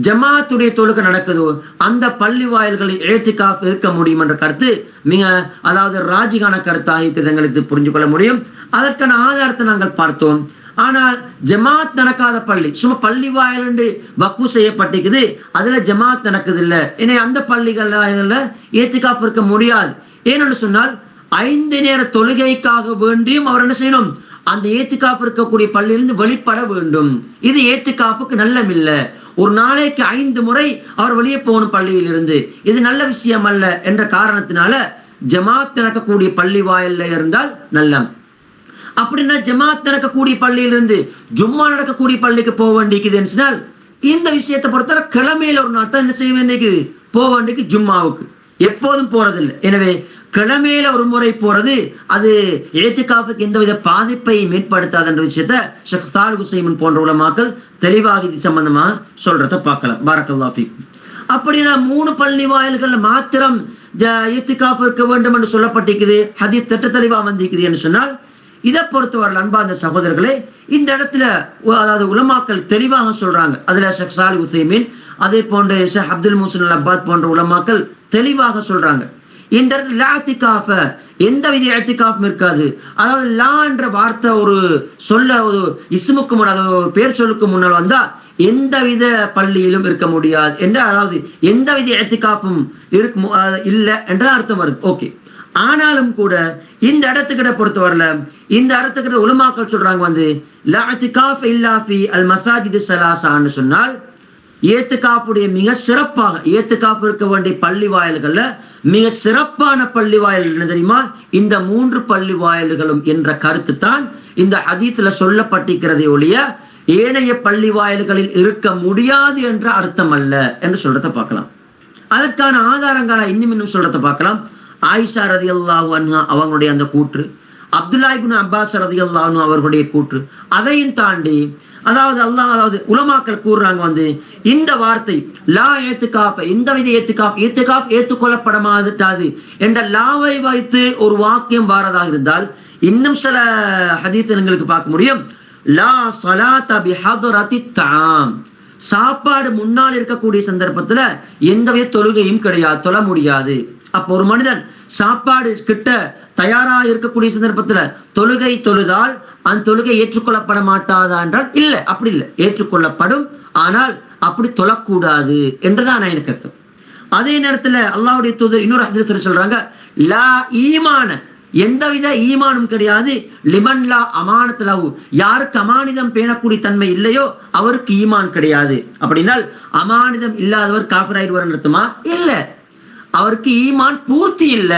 ஜமாத்துடைய தொழுகை நடக்குதோ அந்த பள்ளி வாயில்களில் இஅ்திகாஃப் இருக்க முடியும் என்ற கருத்து மிக அதாவது ராஜிகான கருத்தாக இருக்குது, எங்களுக்கு புரிஞ்சு கொள்ள முடியும். அதற்கான ஆதாரத்தை நாங்கள் பார்த்தோம். ஆனால் ஜமாத் நடக்காத பள்ளி, சும்மா பள்ளி வாயில் என்று வக்ஃபு செய்யப்பட்டிருக்குது, அதுல ஜமாத் நடக்குது இல்ல, ஏன்னா அந்த பள்ளிகள்ல இஅ்திகாஃப் இருக்க முடியாது. ஏனென்று சொன்னால் 5 நேர தொழுகைக்காக வேண்டியும் அவர் என்ன செய்யணும், அந்த இஅ்திகாஃப் இருக்கக்கூடிய பள்ளியிலிருந்து வெளிப்பட வேண்டும். இது இஅ்திகாஃபுக்கு நல்லமில்ல. ஒரு நாளைக்கு 5 முறை அவர் வெளியே போகணும் பள்ளியில் இருந்து, இது நல்ல விஷயம் அல்ல என்ற காரணத்தினால ஜமாத் நடக்கக்கூடிய பள்ளி வாயில்ல இருந்தால் நல்லம். அப்படின்னா ஜமாத் நடக்கக்கூடிய பள்ளியிலிருந்து ஜும்மா நடக்கக்கூடிய பள்ளிக்கு போக வேண்டியதுன்னு சொன்னால் இந்த விஷயத்தை பொறுத்தவரை கிழமையில ஒரு நாள் தான் என்ன செய்ய வேண்டியது, போக வேண்டியது ஜும்மாவுக்கு, எப்போதும் போறதில்லை. எனவே கிழமையில ஒரு முறை போறது அது இஅ்திகாஃபுக்கு எந்தவித பாதிப்பையும் ஏற்படுத்தாது என்ற விஷயத்தை ஷேக் சாலிஹ் உஸைமீன் போன்ற உலமாக்கள் தெளிவாக இது சம்பந்தமா சொல்றத பார்க்கலாம். பாரக்கல்லாஹு ஃபீக்கும். அப்படின்னா 3 பள்ளி வாயில்கள் மாத்திரம் இஅ்திகாஃப் இருக்க வேண்டும் என்று சொல்லப்பட்டிருக்குது, ஹதீஸ் திட்ட தெளிவா வந்திருக்குது என்று சொன்னால் இதை பொறுத்தவரை அன்பார்ந்த சகோதரர்களே, இந்த இடத்துல அதாவது உலமாக்கள் தெளிவாக சொல்றாங்க. அதுல ஷேக் சாலிஹ் உஸைமீன், அதே போன்று ஷேக் அப்துல் முஹ்சின் அல் அப்பாத் போன்ற உலமாக்கள் தெளிவாக சொல்றாங்க. இந்த இடத்துல இஅ்திகாஃப் எந்தவித இஅ்திகாஃபும் இருக்காது. அதாவது லா என்ற வார்த்தை ஒரு சொல்ல ஒரு இஸ்முக்கு முன்னால் ஒரு பேர் சொல்லுக்கு முன்னால் வந்தா எந்தவித பள்ளியிலும் இருக்க முடியாது என்ற, அதாவது எந்தவித இஅ்திகாஃபும் இல்ல என்றதான் அர்த்தம் வருது. ஓகே, ஆனாலும் கூட இந்த இடத்துக்கிட்ட பொறுத்தவரையில இந்த இடத்துக்கிட்ட உலமாக்கள் சொல்றாங்க லா இஅ்திகாஃப் இல்லா ஃபீ அல் மஸாஜித் ஸலாஸான்னு சொன்னால் இஅ்திகாஃபுடைய மிக சிறப்பாக இஅ்திகாஃப் இருக்க வேண்டிய பள்ளி வாயில்கள்ல மிக சிறப்பான பள்ளி வாயில் என்ன தெரியுமா, இந்த 3 பள்ளி வாயில்களும் என்ற கருத்து தான் இந்த ஹதீஸ்ல சொல்லப்பட்டிருக்கிறதை ஒழிய ஏனைய பள்ளி வாயில்களில் இருக்க முடியாது என்ற அர்த்தம் அல்ல என்று சொல்றத பார்க்கலாம். அதற்கான ஆதாரங்களை இன்னும் சொல்றத பார்க்கலாம். ஆயிஷா ரலியல்லாஹு அன்ஹா அவங்களுடைய அந்த கூற்று, அப்துல்லாஹ் இப்னு அப்பாஸ் ரலியல்லாஹு அன்ஹு அவர்களுடைய கூற்று, அதையும் தாண்டி அதாவது உலமாக்கள் கூறுறாங்க இந்த வார்த்தை லா இஅ்திகாஃப் எந்தவித இஅ்திகாஃப் ஏற்றுக்கொள்ளப்பட மாட்டாது என்ற லாவை வைத்து ஒரு வாக்கியம் வாரதாக இருந்தால் இன்னும் சில ஹதீஸ் எங்களுக்கு பார்க்க முடியும். லா ஸலாத பிஹத்ரத்தி தஆம், சாப்பாடு முன்னால் இருக்கக்கூடிய சந்தர்ப்பத்துல எந்தவித தொழுகையும் கிடையாது, தொழ முடியாது. அப்போ ஒரு மனிதன் சாப்பாடு கிட்ட தயாரா இருக்கக்கூடிய சந்தர்ப்பத்துல தொழுகை தொழுதால் அந்த தொழுகை ஏற்றுக்கொள்ளப்பட மாட்டாதா என்றால் இல்ல, அப்படி இல்லை, ஏற்றுக்கொள்ளப்படும். ஆனால் அப்படி தொழக்கூடாது என்றுதான் எனக்கு அர்த்தம். அதே நேரத்துல அல்லாஹ்வுடைய தூதர் இன்னொரு ஹதீஸ்ல சொல்றாங்க, லா ஈமான, எந்தவித ஈமானும் கிடையாது, லிமன் லா அமானத் லஹு, யாருக்கு அமானிதம் பேணக்கூடிய தன்மை இல்லையோ அவருக்கு ஈமான் கிடையாது. அப்படின்னால் அமானிதம் இல்லாதவர் காஃபிர் ஆயிடுவார் அர்த்தமா? இல்ல, அவருக்கு ஈமான் பூர்த்தி இல்ல,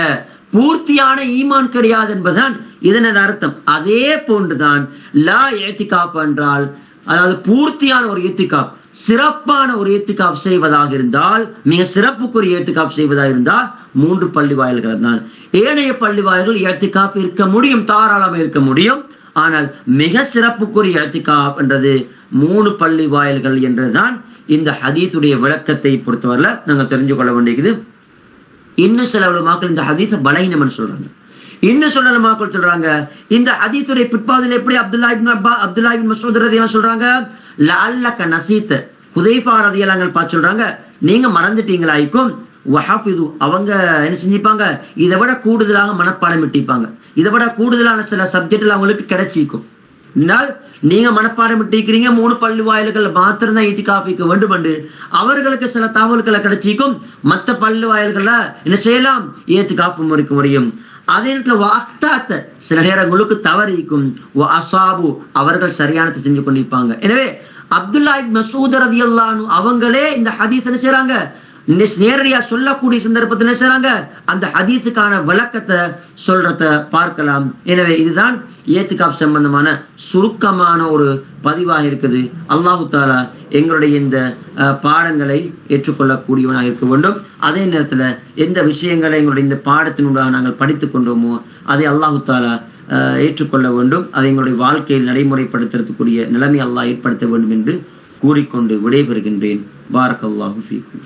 பூர்த்தியான ஈமான் கிடையாது என்பதுதான் இதனது அர்த்தம். அதே போன்றுதான் லா இஅ்திகாஃப் என்றால், அதாவது பூர்த்தியான ஒரு இஅ்திகாஃப், சிறப்பான ஒரு இஅ்திகாஃப் செய்வதாக இருந்தால், மிக சிறப்புக்குரிய இஅ்திகாஃப் செய்வதாக இருந்தால் 3 பள்ளி வாயில்கள் தான். ஏனைய பள்ளி வாயில்கள் இஅ்திகாஃப் இருக்க முடியும், தாராளமாக இருக்க முடியும். ஆனால் மிக சிறப்புக்குரிய இஅ்திகாஃப் என்றது 3 பள்ளி வாயில்கள் என்றுதான் இந்த ஹதீஸுடைய விளக்கத்தை பொறுத்தவரையில நாங்க தெரிஞ்சு கொள்ள வேண்டியது. இன்னும் சில உலமாக்கள் இந்த ஹதீஸை பலஹீனம் சொல்றாங்க. இன்னும் சில உலமாக்கள் சொல்றாங்க இந்த ஹதீஸுடைய பிற்பாதில் எப்படி அப்துல்லாஹ் இப்னு மஸ்ஊத் ரலியல்லாஹு சொல்றாங்க, லஅல்லக நஸீத, ஹுதைஃபா ரலியல்லாஹு பார்த்து சொல்றாங்க நீங்க மறந்துட்டீங்களாய்க்கும், வஹஃபிது, அவங்க என்ன செஞ்சிப்பாங்க, இதை விட கூடுதலாக மனப்பாடம் விட்டிப்பாங்க, இதை விட கூடுதலான சில சப்ஜெக்ட்ல அவங்களுக்கு கிடைச்சிக்கும். நீங்க மனப்பாடம் விட்டிருக்கிறீங்க 3 பள்ளி வாயில்கள் மாத்திரம் தான் இஅ்திகாஃபிக்க வேண்டும் என்று அவர்களுக்கு சில தகவல்களை கிடைச்சிக்கும், மற்ற பள்ளி வாயில்கள்ல என்ன செய்யலாம், இஅ்திகாஃப் இருக்க முடியும். அதே நேரத்துல சில நேரங்களுக்கு தவறிக்கும், அஸாபு, அவர்கள் சரியானதை செஞ்சு கொண்டிருப்பாங்க. எனவே அப்துல்லாஹ் இப்னு மஸ்ஊத் ரலியல்லாஹு அன்ஹு அவங்களே இந்த ஹதீஸ் என்ன செய்றாங்க, நேரடியா சொல்லக்கூடிய சந்தர்ப்பத்தில் என்ன செய்றாங்க, அந்த ஹதீஸுக்கான விளக்கத்தை சொல்றத பார்க்கலாம். எனவே இதுதான் இஅ்திகாஃப் சம்பந்தமான சுருக்கமான ஒரு பதிவாக இருக்குது. அல்லாஹு தஆலா எங்களுடைய இந்த பாடங்களை ஏற்றுக்கொள்ளக்கூடியவனாக இருக்க வேண்டும். அதே நேரத்துல எந்த விஷயங்களை எங்களுடைய இந்த பாடத்தினூடாக நாங்கள் படித்துக் கொண்டோமோ அதை அல்லாஹு தஆலா ஏற்றுக்கொள்ள வேண்டும். அதை எங்களுடைய வாழ்க்கையில் நடைமுறைப்படுத்துறதுக்குரிய நிலைமை அல்லாஹ் ஏற்படுத்த வேண்டும் என்று கூறிக்கொண்டு விடைபெறுகின்றேன். பாரக்கல்லாஹு ஃபீக்கும்.